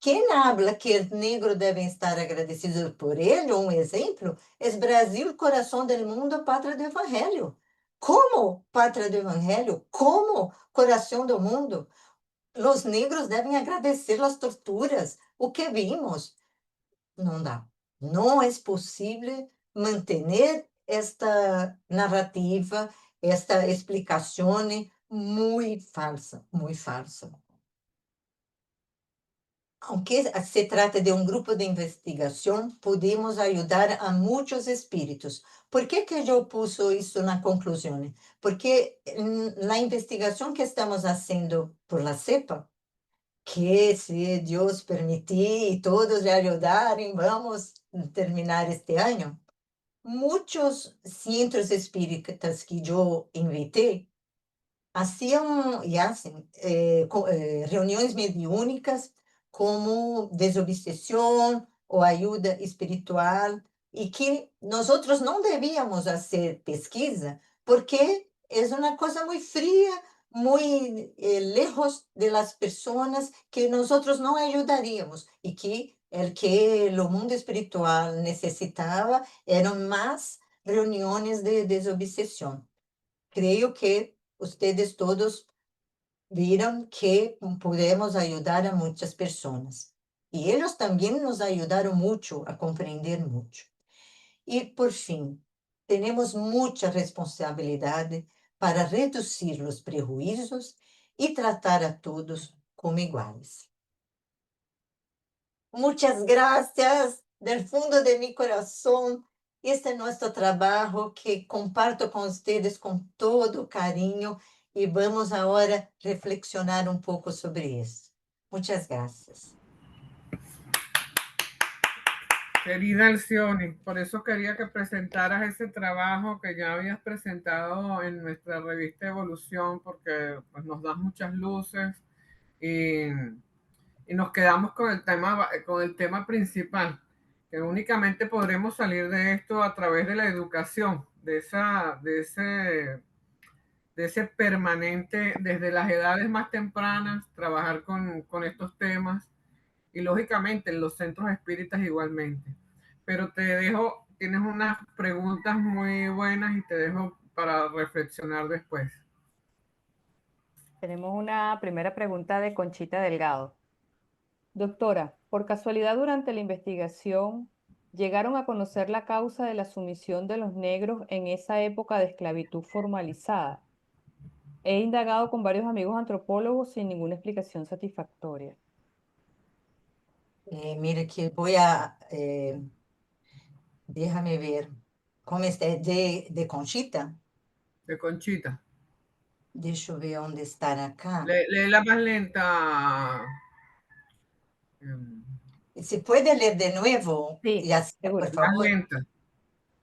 Quem habla que os negros devem estar agradecidos por ele, um exemplo, é Brasil, coração do mundo, pátria do evangelho. Como pátria do evangelho? Como coração do mundo? Os negros devem agradecer as torturas, o que vimos. Não dá. Não é possível manter esta narrativa, esta explicação muito falsa, muito falsa. Aunque se trata de um grupo de investigação, podemos ajudar a muitos espíritos. Por que eu pus isso na conclusão? Porque na investigação que estamos fazendo por la CEPA, que se Deus permitir e todos me ajudarem, vamos terminar este ano. Muitos centros espíritas que eu invitei faziam e hacen reuniões mediúnicas como desobsessão ou ajuda espiritual e que nós outros não devíamos fazer pesquisa porque é uma coisa muito fria, muito lejos de las pessoas que nós outros não ajudaríamos e que o mundo espiritual necessitava eram mais reuniões de desobsessão. Creio que vocês todos viram que podemos ajudar a muitas pessoas. E eles também nos ajudaram muito a compreender muito. E, por fim, temos muita responsabilidade para reduzir os prejuízos e tratar a todos como iguais. Muitas graças, do fundo de meu coração. Este é nosso trabalho que comparto com vocês com todo carinho e vamos agora reflexionar um pouco sobre isso. Muitas graças. Querida Alcione, por eso quería que presentaras ese trabajo que ya habías presentado en nuestra revista Evolución, porque pues, nos das muchas luces y nos quedamos con el tema principal, que únicamente podremos salir de esto a través de la educación, de ese permanente, desde las edades más tempranas, trabajar con estos temas y lógicamente en los centros espíritas igualmente. Pero te dejo, tienes unas preguntas muy buenas y te dejo para reflexionar después. Tenemos una primera pregunta de Conchita Delgado. Doctora, por casualidad durante la investigación, ¿llegaron a conocer la causa de la sumisión de los negros en esa época de esclavitud formalizada? He indagado con varios amigos antropólogos sin ninguna explicación satisfactoria. Mira que vou déjame ver. Como é de Conchita? De Conchita. Deixa eu ver onde está acá. Léela más lenta. Se pode ler de novo? Sí, E assim, seguro. por favor. Más lenta.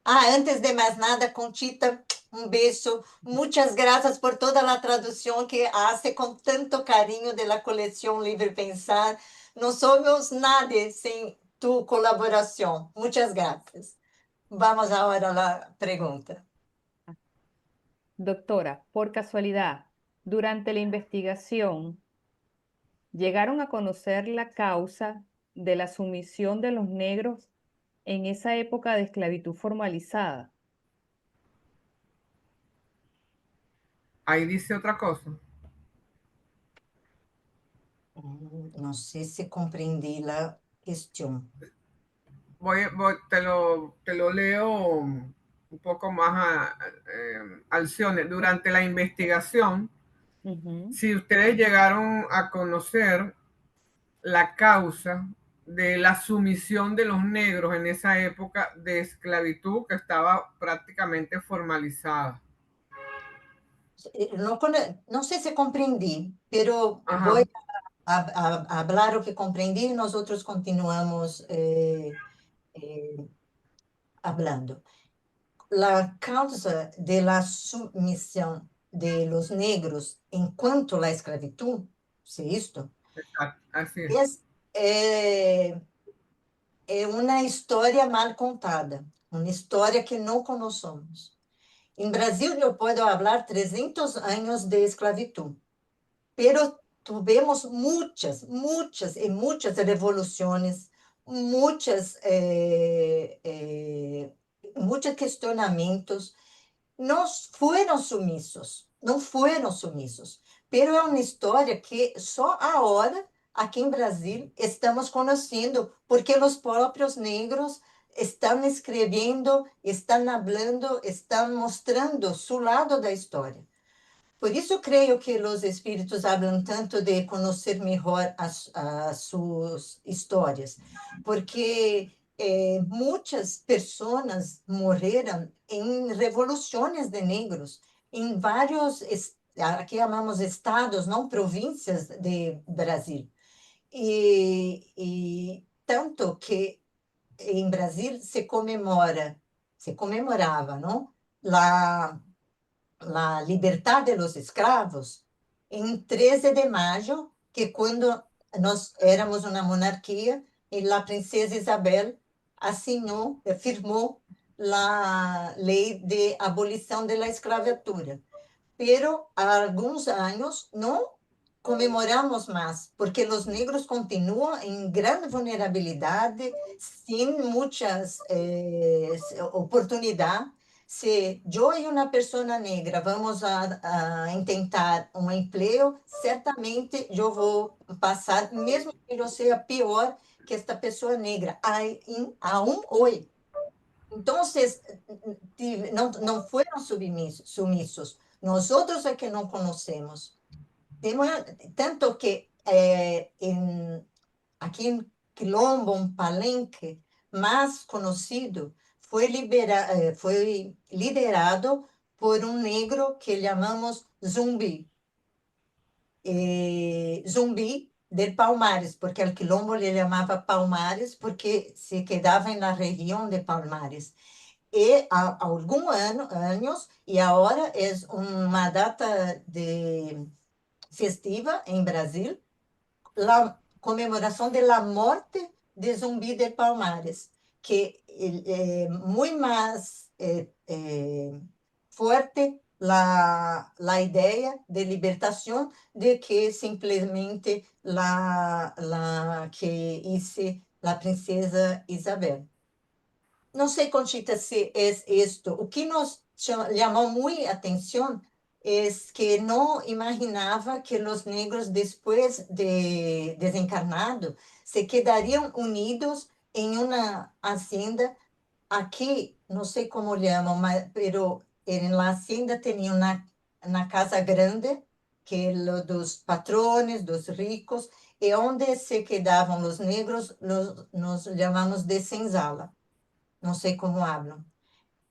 Antes de mais nada, Conchita, Un beso. Muchas gracias por toda la traducción que hace con tanto cariño de la colección Libre Pensar. No somos nadie sin tu colaboración. Muchas gracias. Vamos ahora a la pregunta. Doctora, por casualidad, durante la investigación, ¿llegaron a conocer la causa de la sumisión de los negros en esa época de esclavitud formalizada? Ahí dice otra cosa. No sé si comprendí la cuestión. Te lo leo un poco más alciones. Durante la investigación, Ujú. si ustedes llegaron a conocer la causa de la sumisión de los negros en esa época de esclavitud que estaba prácticamente formalizada. No, no sé si comprendí, pero voy Ajá, a hablar lo que comprendí y nosotros continuamos hablando. La causa de la sumisión de los negros en cuanto a la esclavitud, ¿sí esto? exacto, así es. Es una historia mal contada, uma história que não conhecemos. Em Brasil, eu posso falar 300 anos de esclavitud, pero tivemos muitas revoluções, muitos questionamentos. Não foram sumissos, não foram sumissos. Pero é uma história que só agora, aqui em Brasil, estamos conhecendo, porque os próprios negros estão escrevendo, estão falando, estão mostrando seu lado da história. Por isso, creio que os espíritos falam tanto de conhecer melhor as suas histórias, porque muitas pessoas morreram em revoluções de negros, em vários, aqui chamamos estados, não províncias de Brasil. E tanto que em Brasil se comemorava, não? Lá la libertad de los esclavos en 13 de mayo, que cuando nos éramos una monarquía y la princesa Isabel asignó, firmó la ley de abolición de la escravatura. Pero há alguns anos não comemoramos mais, porque os negros continuam em grande vulnerabilidade, sem muitas oportunidades. Se eu e uma pessoa negra vamos a tentar um emprego, certamente eu vou passar, mesmo que eu seja pior que esta pessoa negra, aún hoje. Então, não foram sumissos. Nós outros é que não conhecemos. Temos, tanto que aqui em Quilombo, um palenque mais conhecido, foi liderado por um negro que chamamos Zumbi. Zumbi del Palmares, porque al Quilombo le chamava Palmares, porque se quedava na região de Palmares. E há alguns anos, e agora é uma data festiva em Brasil, a comemoração da morte de Zumbi de Palmares, que é muito mais forte a ideia de libertação de que simplesmente la que hice a princesa Isabel. Não sei, Conchita, se é isto. O que nos chamou muito a atenção é que não imaginava que os negros, depois de desencarnado, se quedariam unidos em uma hacienda. Aqui, não sei como chamam, mas na hacienda tinha uma casa grande, que é dos patrones, dos ricos, e onde se quedavam os negros, nós chamamos de senzala. Não sei como falam,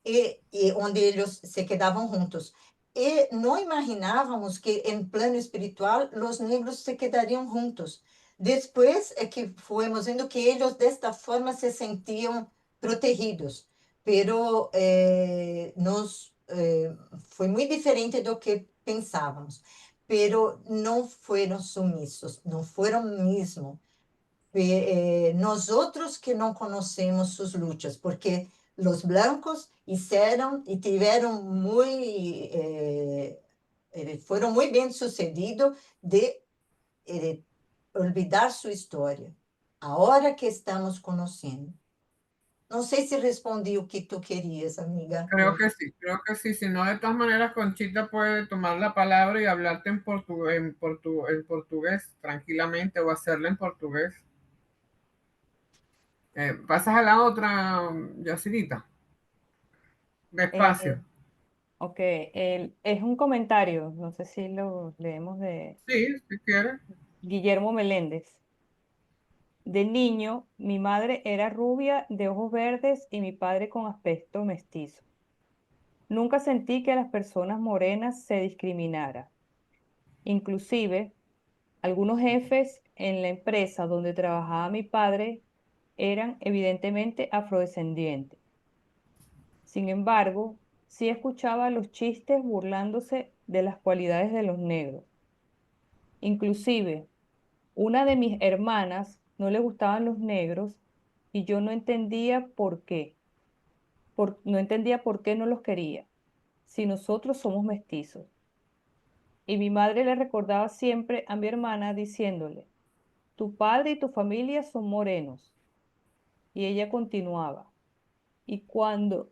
e onde eles se quedavam juntos. E não imaginávamos que, em plano espiritual, os negros se quedariam juntos. Depois é que fomos vendo que eles, desta forma, se sentiam protegidos. Pero foi muito diferente do que pensávamos, pero não foram sumissos, não foram mesmo. Nós outros que não conhecemos suas lutas, porque os blancos fizeram e tiveram muito, foram muito bem sucedidos de olvidar sua história. A hora que estamos conhecendo. Não sei se respondi o que tu querias, amiga. Creo que sí, creo que sí. Si no, de todas maneras, Conchita puede tomar la palabra y hablarte en portugués tranquilamente o hacerla en portugués. Pasas a la otra, Yacinita. Eh, Despacio. ok, es un comentario, no sé si lo leemos de Sí, si quieres. Guillermo Meléndez. De niño, mi madre era rubia, de ojos verdes y mi padre con aspecto mestizo. Nunca sentí que a las personas morenas se discriminara. Inclusive, algunos jefes en la empresa donde trabajaba mi padre eran evidentemente afrodescendientes. Sin embargo, sí escuchaba los chistes burlándose de las cualidades de los negros. Inclusive, una de mis hermanas no le gustaban los negros y yo no entendía por qué. No entendía por qué no los quería, si nosotros somos mestizos. Y mi madre le recordaba siempre a mi hermana diciéndole, tu padre y tu familia son morenos. Y ella continuaba. Y cuando,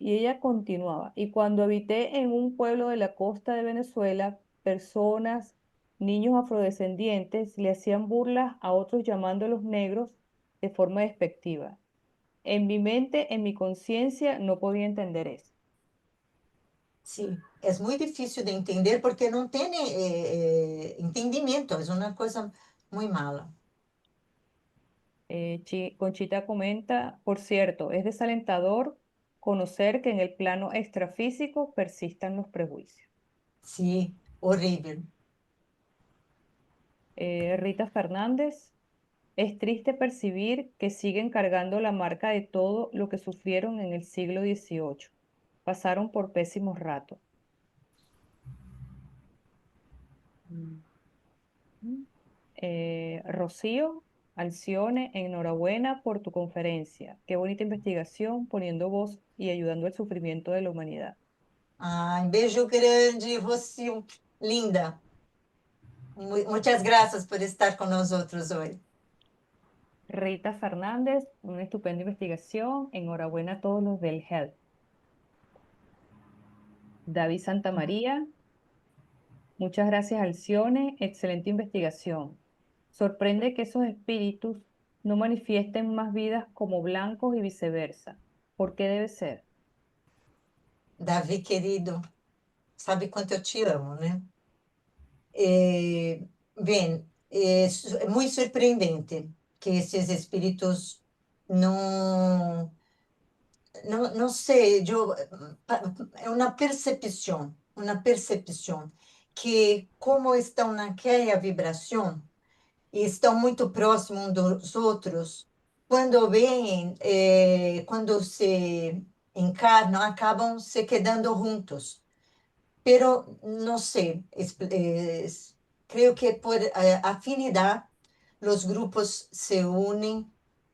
y cuando habité en un pueblo de la costa de Venezuela, personas, niños afrodescendientes le hacían burlas a otros llamándolos negros de forma despectiva. En mi mente, en mi conciencia, no podía entender eso. Sim, é muito difícil de entender porque não tem entendimento, é uma coisa muito mala. Conchita comenta, por cierto, es desalentador conocer que en el plano extrafísico persistan los prejuicios. Sim, horrível. Rita Fernández, es triste percibir que siguen cargando la marca de todo lo que sufrieron en el siglo XVIII. Pasaron por pésimos ratos. Mm. Rocío Alcione, enhorabuena por tu conferencia. Qué bonita investigación, poniendo voz y ayudando al sufrimiento de la humanidad. Ai, beijo grande, Rocio, linda. Muitas graças por estar com nós outros hoje. Rita Fernández, una estupenda investigación. Enhorabuena a todos los del HELP. David Santamaría, muchas gracias, Alcione. Excelente investigación. Sorprende que esos espíritus no manifiesten más vidas como blancos y viceversa. ¿Por qué debe ser? Davi, querido, sabe quanto eu te amo, né? Bem, é muito surpreendente que esses espíritos não, não sei, é uma percepção que como estão naquela vibração e estão muito próximos um dos outros, quando vêm, quando se encarnam, acabam se quedando juntos. Pero no sé, creo que por afinidad los grupos se unen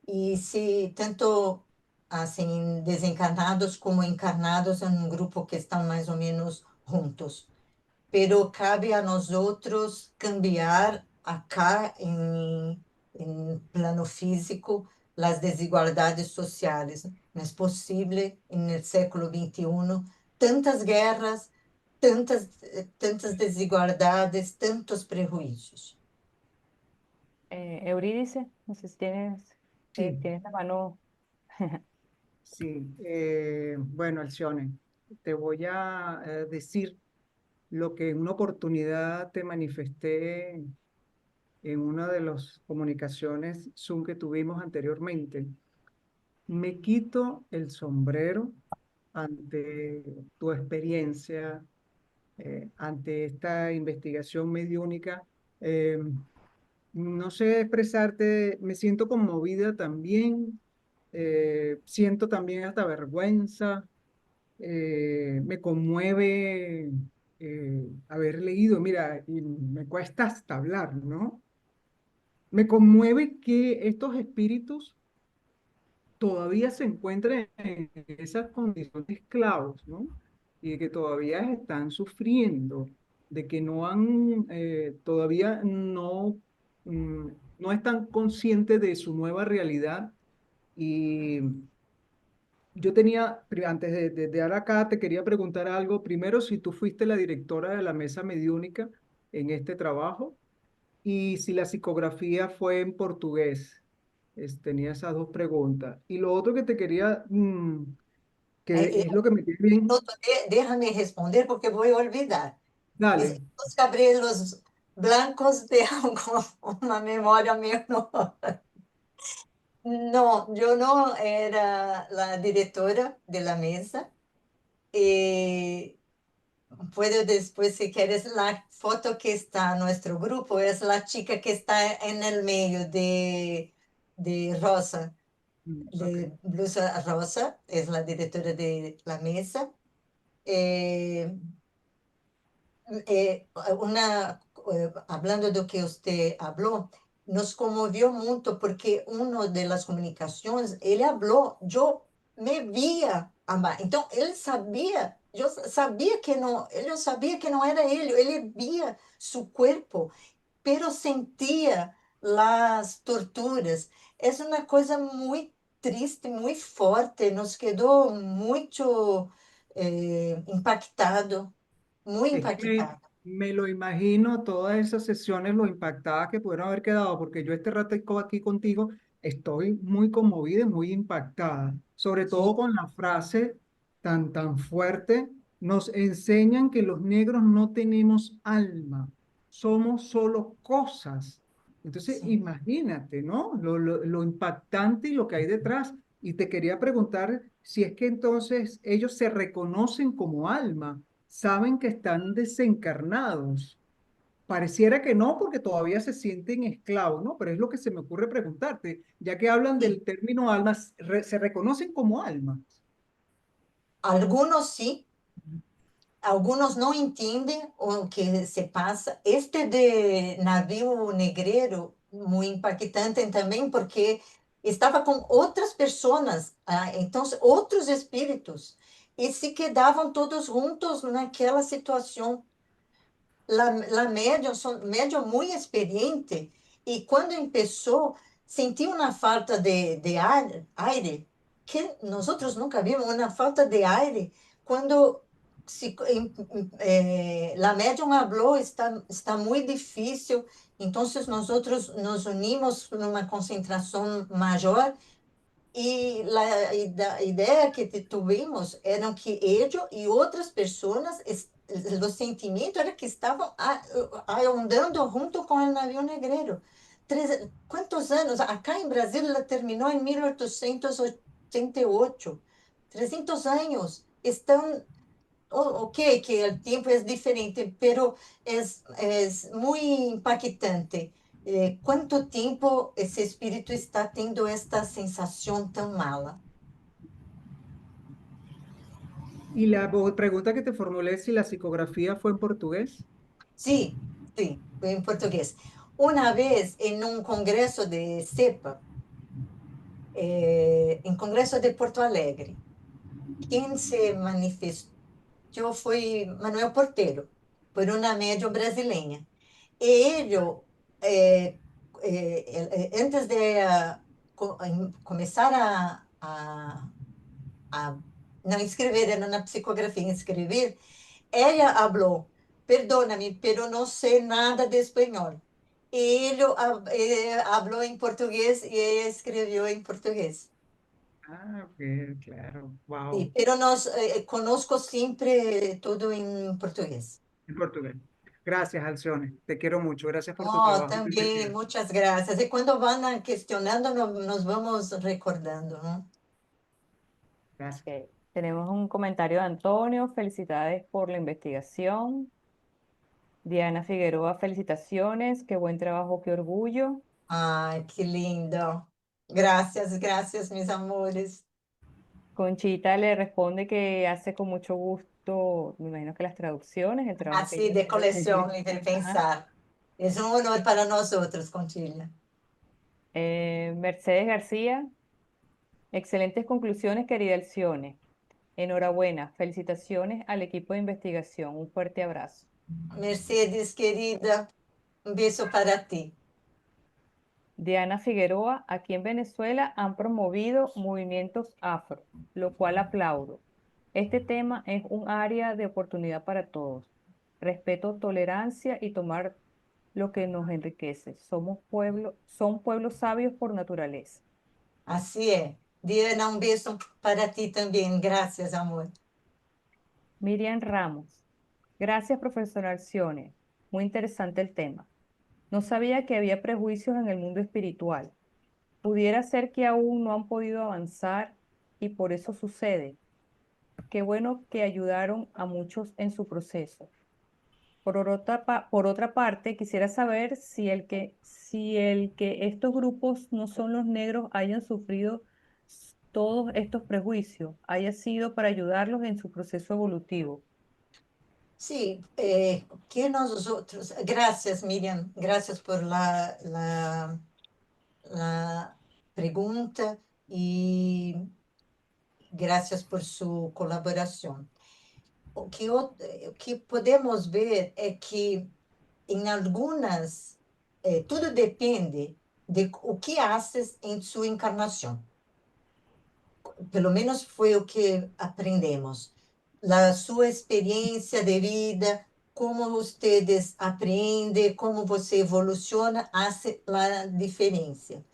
y si tanto assim desencarnados como encarnados en un grupo que están más o menos juntos. Pero cabe a nosotros cambiar acá en plano físico las desigualdades sociales. No es posible en el século XXI tantas guerras, tantas desigualdades, tantos prejuicios. Eurídice, no sé si Sí, tienes la mano. sí. Bueno, Alcione, te voy a decir lo que en una oportunidad te manifesté en una de las comunicaciones Zoom que tuvimos anteriormente. Me quito el sombrero ante tu experiencia, ante esta investigación mediúnica. Eh, no sé expresarte, me siento conmovida también, siento también hasta vergüenza, me conmueve haber leído, mira, y me cuesta hasta hablar, ¿no? Me conmueve que estos espíritus todavía se encuentran en esas condiciones de esclavos, ¿no? Y de que todavía están sufriendo, de que no han, todavía no, mm, no están conscientes de su nueva realidad. Y yo tenía, antes de dar acá, te quería preguntar algo. Primero, si tú fuiste la directora de la mesa mediúnica en este trabajo y si la psicografía fue en portugués. Tenía esas dos preguntas. Y lo otro que te quería, que Eh, es lo que me tiene bien, Doutor, déjame responder porque voy a olvidar. dale, Los cabellos blancos de una memoria menor. No, yo no era la directora de la mesa. Eh, Puedo después, si quieres, la foto que está en nuestro grupo es la chica que está en el medio de Rosa, ok, de blusa rosa, es la directora de la mesa. Eh, Hablando de lo que usted habló, nos conmovió mucho porque uno de las comunicaciones, él habló, yo me vía amar. Entonces, él sabía, yo sabía que no, yo sabía que no era él vía su cuerpo, pero sentía las torturas. Es una cosa muy triste, muy fuerte, nos quedó mucho impactado, muy es que impactado. me lo imagino todas esas sesiones, lo impactadas que pudieron haber quedado, porque yo este rato aquí contigo estoy muy conmovida y muy impactada, sobre todo Sí, con la frase tan fuerte, nos enseñan que los negros no tenemos alma, somos solo cosas. Entonces, sí. imagínate, ¿no? Lo impactante y lo que hay detrás. Y te quería preguntar si es que entonces ellos se reconocen como alma, saben que están desencarnados. Pareciera que no, porque todavía se sienten esclavos, ¿no? Pero es lo que se me ocurre preguntarte, ya que hablan Sí. del término almas, se reconocen como almas. Algunos sí, algunos no entienden o que se pasa. Este de navio negreiro, muy impactante también porque estaba con otras personas, entonces otros espíritus, y se quedavam todos juntos naquela situação. La médium, médium muy experiente, y cuando empezó, sentí una falta de aire, que nosotros nunca vimos, una falta de aire. Cuando la médium habló, está muy difícil, entonces nosotros nos unimos en una concentración mayor y la idea que tuvimos era que ellos y otras personas, los sentimientos era que estaban andando junto con el navío negrero. ¿Cuántos años? Acá en Brasil la terminó en 1888. 300 años. Están, ok, que el tiempo es diferente, pero es muy impactante. ¿Cuánto tiempo ese espíritu está teniendo esta sensación tan mala? Y la pregunta que te formulé es si la psicografía fue en portugués. Sí, sí, en portugués. Una vez en un congreso de CEPA, en Congreso de Porto Alegre, quien se manifestou foi Manuel Porteiro, por uma média brasileira. E ele, antes de começar a não escrever, era na psicografia, escrever, ela falou, perdona-me, pero não sei nada de espanhol. E ele falou em português e ela escreveu em português. Ah, ok, claro, wow, Sí, pero conozco siempre todo en portugués. en portugués. Gracias, Alcione, te quiero mucho, gracias por tu Oh, trabajo en también, investigación. muchas gracias. Y cuando van cuestionando, nos vamos recordando, ¿no? Gracias. Ok. Tenemos un comentario de Antonio. Felicidades por la investigación. Diana Figueroa, felicitaciones. Qué buen trabajo, qué orgullo. Ay, qué lindo. Gracias, gracias, mis amores. Conchita le responde que hace con mucho gusto, me imagino que las traducciones, el trabajo que Así ella de hace. colección y de Ajá. pensar. Es un honor para nosotros, Conchilla. Mercedes García, excelentes conclusiones, querida Elcione. Enhorabuena, felicitaciones al equipo de investigación. Un fuerte abrazo. Mercedes, querida, un beso para ti. Diana Figueroa, aquí en Venezuela han promovido movimientos afro, lo cual aplaudo. Este tema es un área de oportunidad para todos. Respeto, tolerancia y tomar lo que nos enriquece. Son pueblos sabios por naturaleza. Así es. Diana, un beso para ti también. Gracias, amor. Miriam Ramos, gracias, profesor Alcione. Muy interesante el tema. No sabía que había prejuicios en el mundo espiritual. Pudiera ser que aún no han podido avanzar y por eso sucede. Qué bueno que ayudaron a muchos en su proceso. Por otra parte, quisiera saber si el que estos grupos no son los negros hayan sufrido todos estos prejuicios, haya sido para ayudarlos en su proceso evolutivo. Sí, que nosotros, gracias Miriam, gracias por la pregunta y gracias por su colaboración. O que podemos ver é que em algumas, tudo depende de o que haces em sua encarnação. Pelo menos foi o que aprendemos. A sua experiência de vida, como vocês aprendem, como você evoluciona, faz a diferença.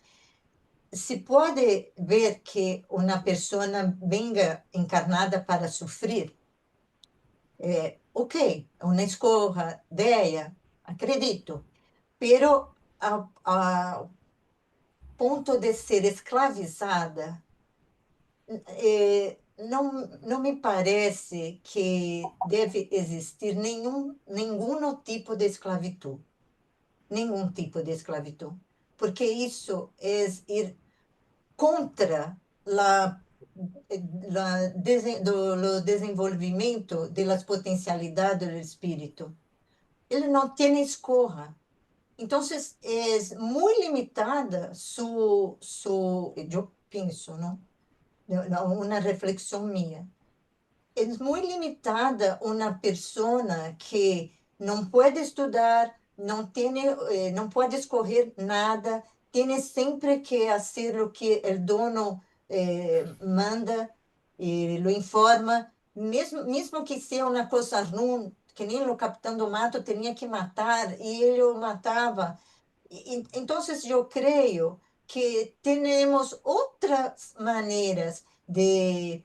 Se pode ver que uma pessoa venga encarnada para sofrer, ok, uma escolha dela, acredito, pero a ponto de ser escravizada, não me parece que deve existir nenhum tipo de esclavitud, nenhum tipo de esclavitud, porque isso é ir contra o desenvolvimento das potencialidades do espírito. Ele não tem escolha. Então, é muito limitada eu penso, não? Uma reflexão minha. É muito limitada uma pessoa que não pode estudar, não pode escolher nada, tem sempre que fazer o que o dono manda e lo informa, mesmo que seja uma coisa ruim, que nem o capitão do mato tinha que matar e ele o matava. Então, eu creio que temos outras maneiras de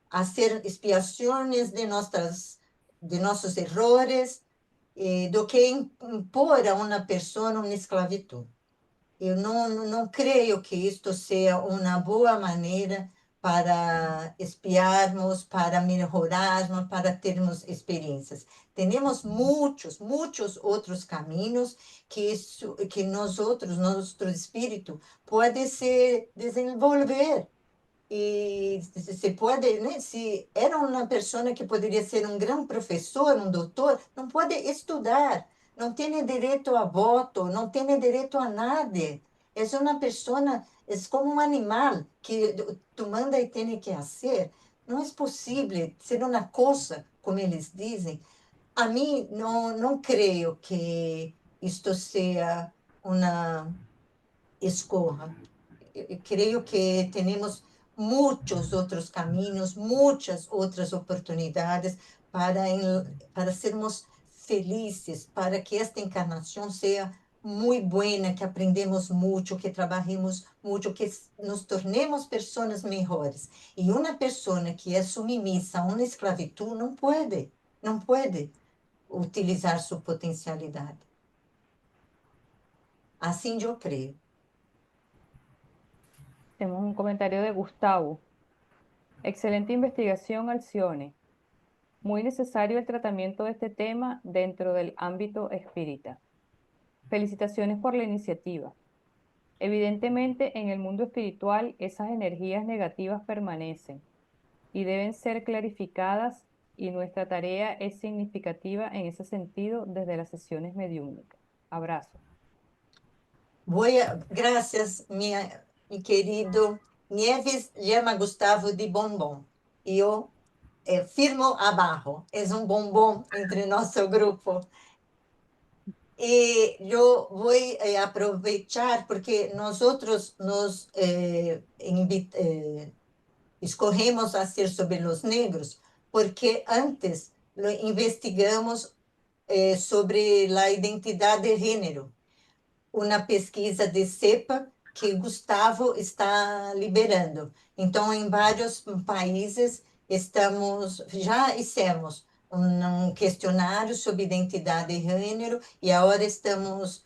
fazer expiações de nossos errores, do que impor a uma pessoa uma esclavitud. Eu não creio que isto seja uma boa maneira para espiarmos, para melhorarmos, para termos experiências. Temos muitos outros caminhos que nosso espírito pode se desenvolver. E se pode, né? Se era uma pessoa que poderia ser um grande professor, um doutor, não pode estudar, não tem direito a voto, não tem direito a nada. É uma pessoa, é como um animal que tu manda e tem que fazer. Não é possível ser uma coisa, como eles dizem. A mim, não creio que isto seja uma escolha. Creio que temos muitos outros caminhos, muitas outras oportunidades para sermos felizes, para que esta encarnação seja muito boa, que aprendemos muito, que trabalhemos muito, que nos tornemos pessoas melhores. E uma pessoa que é submissa a uma esclavitud não pode utilizar sua potencialidade. Assim eu creio. Tenemos un comentario de Gustavo. Excelente investigación, Alcione. Muy necesario el tratamiento de este tema dentro del ámbito espírita. Felicitaciones por la iniciativa. Evidentemente, en el mundo espiritual esas energías negativas permanecen. y deben ser clarificadas y nuestra tarea es significativa en ese sentido desde las sesiones mediúnicas. Abrazo. Graças, meu querido Nieves llama Gustavo de bombom. E eu firmo abajo. É um bombom entre nosso grupo. E eu vou aproveitar porque nós outros escorremos a ser sobre os negros, porque antes investigamos sobre a identidade de gênero, uma pesquisa de CEPA que Gustavo está liberando. Então, em vários países, já hicimos um questionário sobre identidade de gênero e agora estamos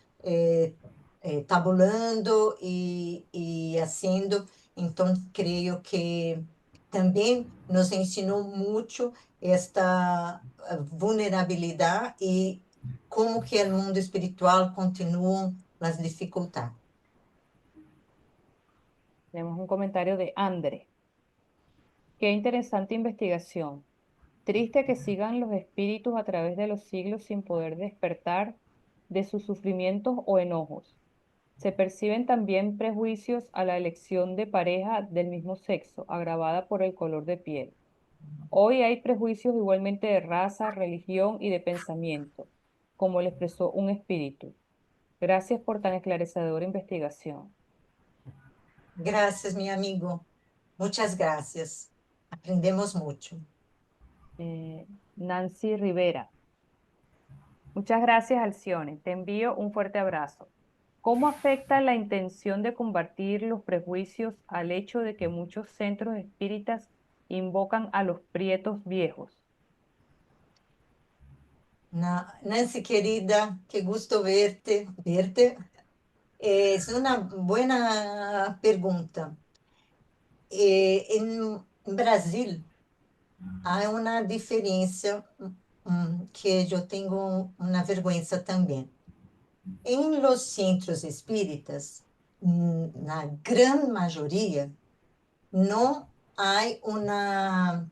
tabulando e haciendo. Então, creio que também nos ensinou muito esta vulnerabilidade e como que o mundo espiritual continua as dificuldades. Tenemos un comentario de André. Qué interesante investigación. Triste que sigan los espíritus a través de los siglos sin poder despertar de sus sufrimientos o enojos. Se perciben también prejuicios a la elección de pareja del mismo sexo, agravada por el color de piel. Hoy hay prejuicios igualmente de raza, religión y de pensamiento, como lo expresó un espíritu. Gracias por tan esclarecedora investigación. Graças, meu amigo. Muitas graças. Aprendemos muito. Nancy Rivera. Muchas gracias, Alcione. Te envío un fuerte abrazo. ¿Cómo afecta la intención de combatir los prejuicios al hecho de que muchos centros espíritas invocan a los prietos viejos? Nancy, querida, que gusto verte. Es una buena pregunta. En Brasil hay una diferencia que yo tengo una vergüenza también. En los centros espíritas, na gran mayoría, no hay una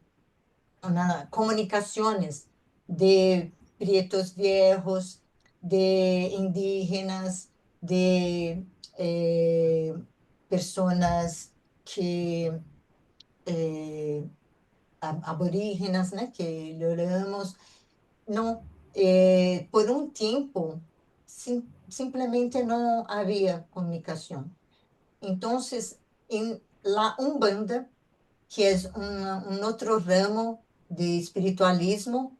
comunicaciones de prietos viejos, de indígenas, de personas que aborígenas, né, que olhamos, não, por um tempo simplesmente não havia comunicação. Então, em la Umbanda, que é um outro ramo de espiritualismo,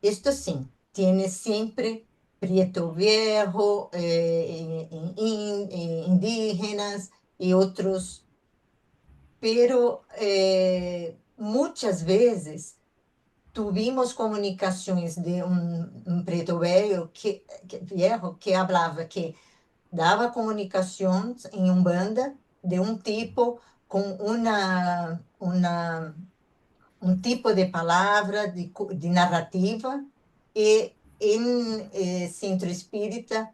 isto sim, tem sempre Prieto Viejo, indígenas e outros, pero muitas vezes tuvimos comunicações de um preto velho viejo que falava que dava comunicações em Umbanda de um tipo com um tipo de palavra, de narrativa, e em centro espírita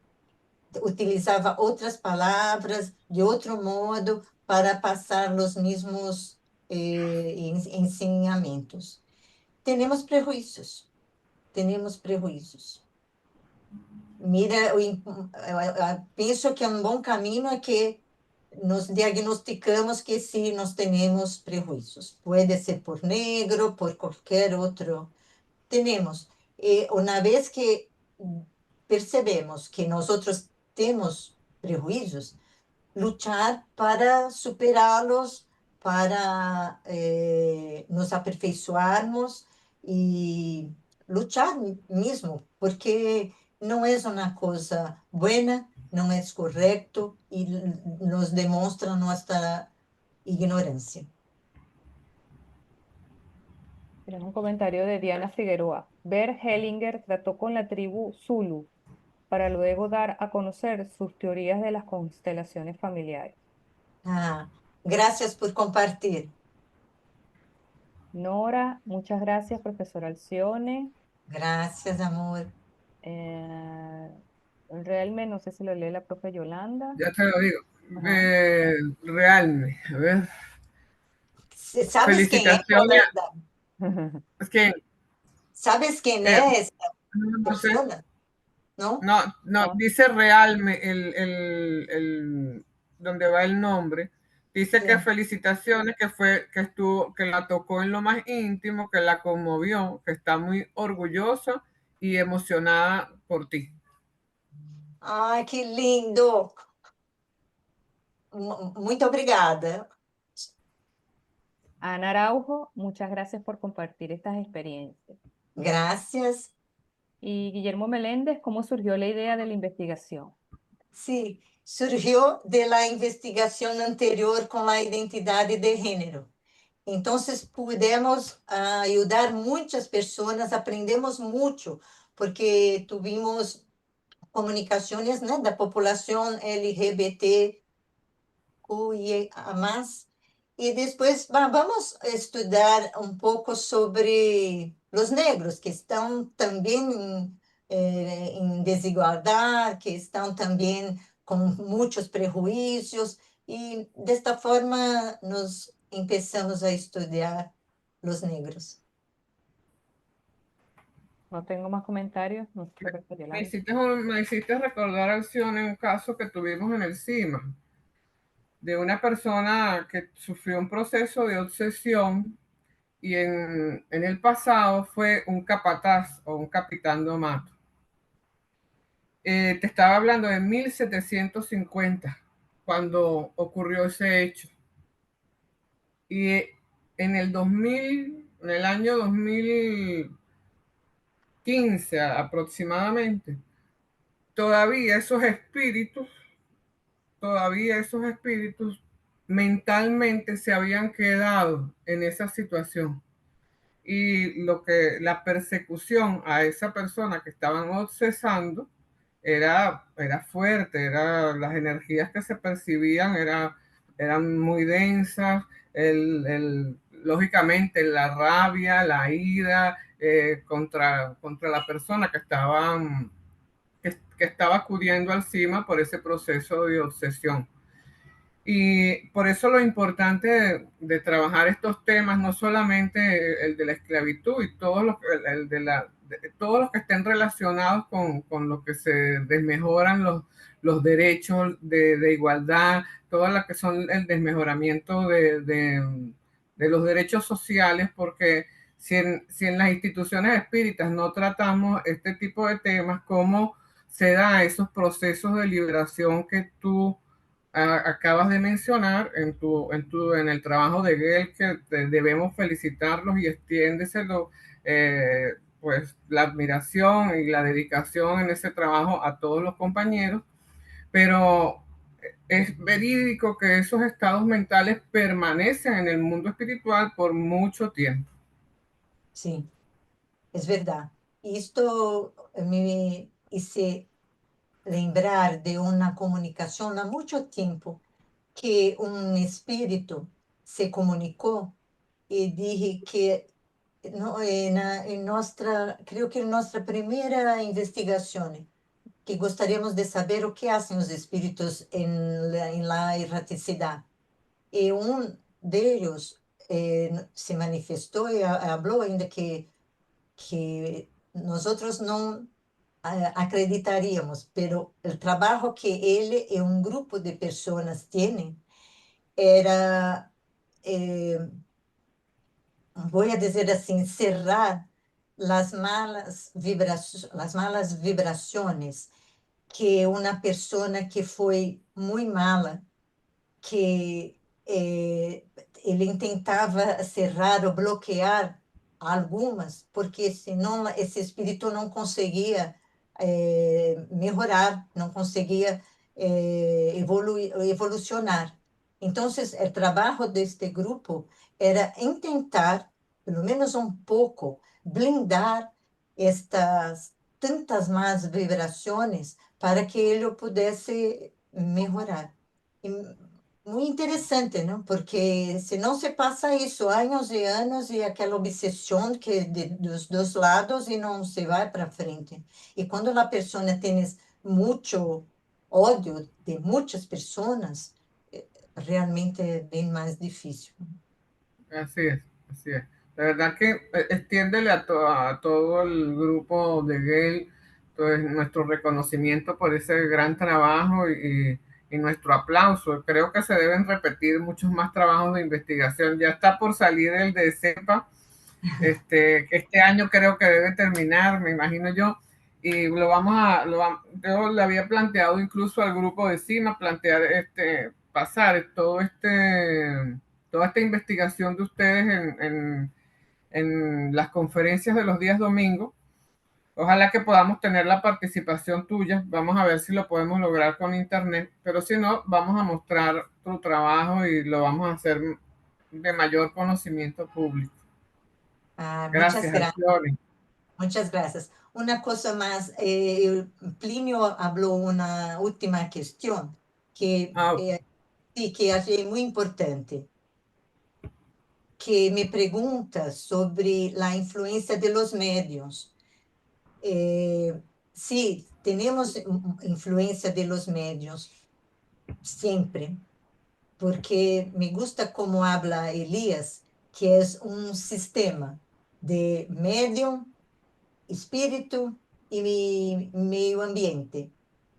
utilizava outras palavras de outro modo para passar os mesmos ensinamentos. Temos prejuízos, temos prejuízos. Mira, eu penso que um bom caminho é que nos diagnosticamos que sim, nós temos prejuízos. Pode ser por negro, por qualquer outro. Temos. E uma vez que percebemos que nós outros temos prejuízos, lutar para superá-los, para nos aperfeiçoarmos e lutar mesmo, porque não é uma coisa boa, não é correto e nos demonstra nossa ignorância. Tenemos un comentario de Diana Figueroa. Bert Hellinger trató con la tribu Zulu para luego dar a conocer sus teorías de las constelaciones familiares. Gracias por compartir. Nora, muchas gracias, profesora Alcione. Gracias, amor. Realmente, no sé si lo lee la profe Yolanda. Ya te lo digo. Ajá. Realme, a ver. ¿Sabes quién es, Felicitaciones. Wanda? Es que ¿Sabes quién eh, es esta no sé, persona? ¿No? no, no, No, dice real donde va el nombre. Dice que Sí. felicitaciones, que fue, que estuvo, que la tocó en lo más íntimo, que la conmovió, que está muy orgullosa y emocionada por ti. Ai, que lindo! Muito obrigada. Ana Araujo, muchas gracias por compartir estas experiencias. Graças. Y Guillermo Meléndez, ¿cómo surgió la idea de la investigación? Sim, surgiu da investigação anterior com a identidade de gênero. Então, pudemos ajudar muitas pessoas, aprendemos muito, porque tivemos comunicações, né, da população LGBT QIA+, e depois vamos estudar um pouco sobre os negros, que estão também em desigualdade, que estão também com muitos prejuízos, e desta forma nós começamos a estudar os negros. No tengo más comentarios. No sé, Roberto Yolanda. Me hiciste recordar acción en un caso que tuvimos en el CIMA, de una persona que sufrió un proceso de obsesión y en el pasado fue un capataz o un capitán domato. Te estaba hablando de 1750, cuando ocurrió ese hecho. Y en el 2000, en el año 2015 aproximadamente, todavía esos espíritus mentalmente se habían quedado en esa situación. Y la persecución a esa persona que estaban obsesando era fuerte, las energías que se percibían eran muy densas, lógicamente la rabia, la ira contra la persona que estaba acudiendo al CIMA por ese proceso de obsesión. Y por eso lo importante de trabajar estos temas, no solamente el de la esclavitud y todos los que estén relacionados con lo que se desmejoran los derechos de igualdad, todas las que son el desmejoramiento de los derechos sociales, porque si en las instituciones espíritas no tratamos este tipo de temas, ¿cómo se da esos procesos de liberación que tú acabas de mencionar en el trabajo de Gel, que debemos felicitarlos y extiéndeselo, pues la admiración y la dedicación en ese trabajo a todos los compañeros, pero es verídico que esos estados mentales permanecen en el mundo espiritual por mucho tiempo. Sim, é verdade. Isto me hice lembrar de uma comunicação há muito tempo que um espírito se comunicou e disse que em nossa, creio que em nossa primeira investigação, que gostaríamos de saber o que fazem os espíritos em la erraticidade. E um deles se manifestou e falou ainda que nós outros não acreditaríamos, pero o trabalho que ele e um grupo de pessoas têm era, vou dizer assim, cerrar as malas vibrações que uma pessoa que foi muito mala, que ele tentava cerrar ou bloquear algumas, porque senão esse espírito não conseguia melhorar, não conseguia evolucionar. Então, o trabalho deste grupo era tentar, pelo menos um pouco, blindar estas tantas más vibrações para que ele pudesse melhorar. E muito interessante, não? Porque se não se passa isso anos e anos e aquela obsessão que dos dois lados e não se vai para frente. E quando a pessoa tem muito ódio de muitas pessoas, realmente é bem mais difícil. Así es, así es. La verdad que extiéndele a todo el grupo de Gale pues, nuestro reconocimiento por ese gran trabajo y nuestro aplauso. Creo que se deben repetir muchos más trabajos de investigación. Ya está por salir el de CEPA, que este año creo que debe terminar, me imagino yo, y yo le había planteado incluso al grupo de CIMA plantear pasar toda esta investigación de ustedes en las conferencias de los días domingos. Ojalá que podamos tener la participación tuya. Vamos a ver si lo podemos lograr con internet, pero si no, vamos a mostrar tu trabajo y lo vamos a hacer de mayor conocimiento público. Ah, muchas Gracias, gracias. Alcione. Muchas gracias. Una cosa más, Plinio habló una última cuestión que, Ah, sí, que achei muy importante, que me pregunta sobre la influencia de los medios. Sí, tenemos influencia de los medios siempre, porque me gusta cómo habla Elías, que es un sistema de medio, espírito y mi meio ambiente,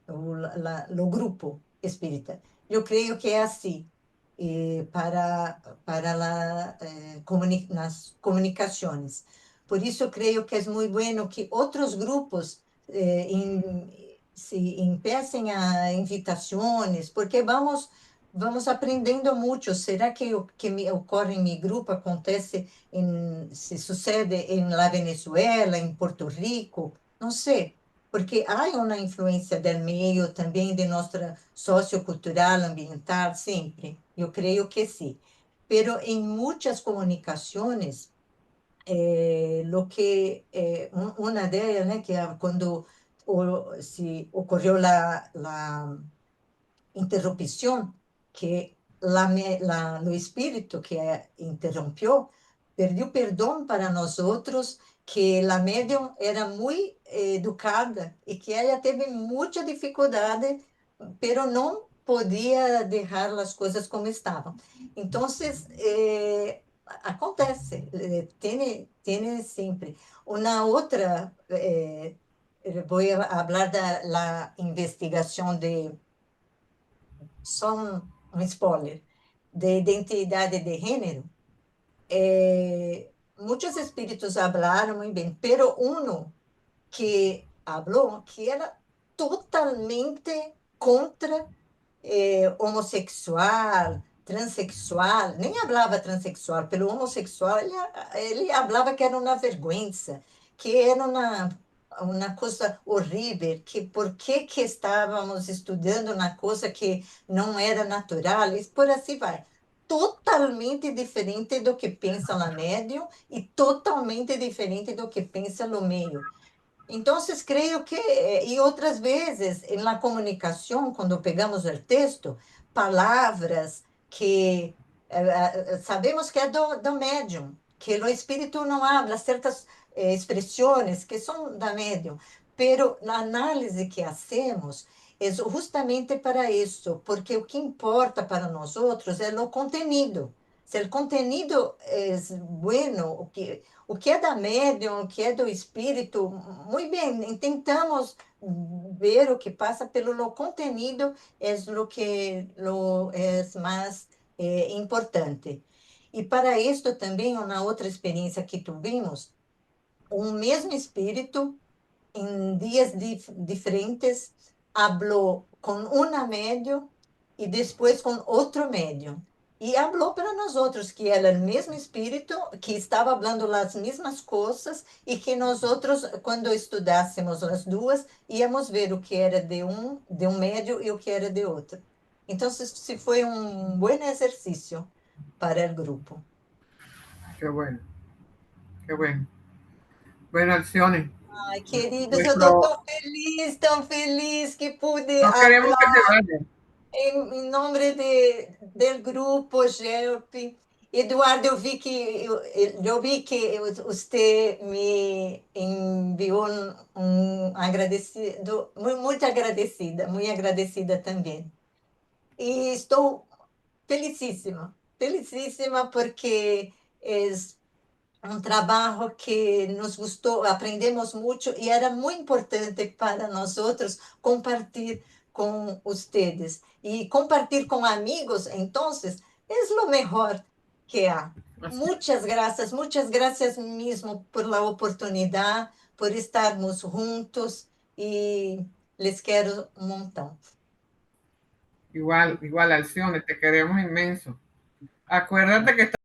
lo grupo espírita. Eu creio que é assim para nas comunicações. Por isso, eu creio que é muito bueno que outros grupos se empecem a invitações, porque vamos aprendendo muito. Será que o que me ocorre em meu grupo acontece se sucede em la Venezuela, em Porto Rico? Não sei, porque há uma influência do meio, também de nossa sociocultural, ambiental, sempre. Eu creio que sim. Pero em muitas comunicações, lo que uma delas, né, que é quando se ocorreu la interrupção, que o espírito que interrompeu pediu perdão para nós outros, que a médium era muito educada e que ela teve muita dificuldade, pero não podia deixar as coisas como estavam. Então, acontece, tem sempre. Uma outra, vou falar da investigação de só um spoiler, de identidade de gênero, muitos espíritos falaram muito bem, pero uno que falou que era totalmente contra homossexual, transexual, nem falava transexual, pelo homossexual, ele falava que era uma vergonha, que era uma coisa horrível, que por que estávamos estudando uma coisa que não era natural, e por assim vai. Totalmente diferente do que pensa a médium e totalmente diferente do que pensa o meio. Então, creio que, e outras vezes, na comunicação, quando pegamos o texto, palavras que sabemos que é do médium, que o espírito não habla, certas expressões que são da médium, pero na análise que hacemos é justamente para isso, porque o que importa para nós outros é o contenido. Se o contenido é bueno, o que é da médium, o que é do espírito, muito bem, tentamos ver o que passa pelo contenido, é o que é mais importante. E para isto também, uma outra experiência que tivemos, um mesmo espírito, em dias diferentes, falou com uma médium e depois com outro médium. E falou para nós outros que era o mesmo espírito, que estava falando as mesmas coisas e que nós outros, quando estudássemos as duas, íamos ver o que era de um médium e o que era de outro. Então, se foi um bom exercício para o grupo. qué bueno, qué bueno. Bueno, Alcione, Ai, queridos, eu estou nuestro, tão feliz que pude no queremos que te falar vayas. em nome do grupo GELP. Eduardo, eu vi que você me enviou agradecido, muito agradecida também. E estou felicíssima, felicíssima porque Es un trabajo que nos gustó, aprendemos mucho y era muy importante para nosotros compartir con ustedes. Y compartir con amigos, entonces, es lo mejor que hay. Así, Muchas gracias mismo por la oportunidad, por estarmos juntos y les quiero un montón. igual, Alcione, te queremos inmenso. Acuérdate que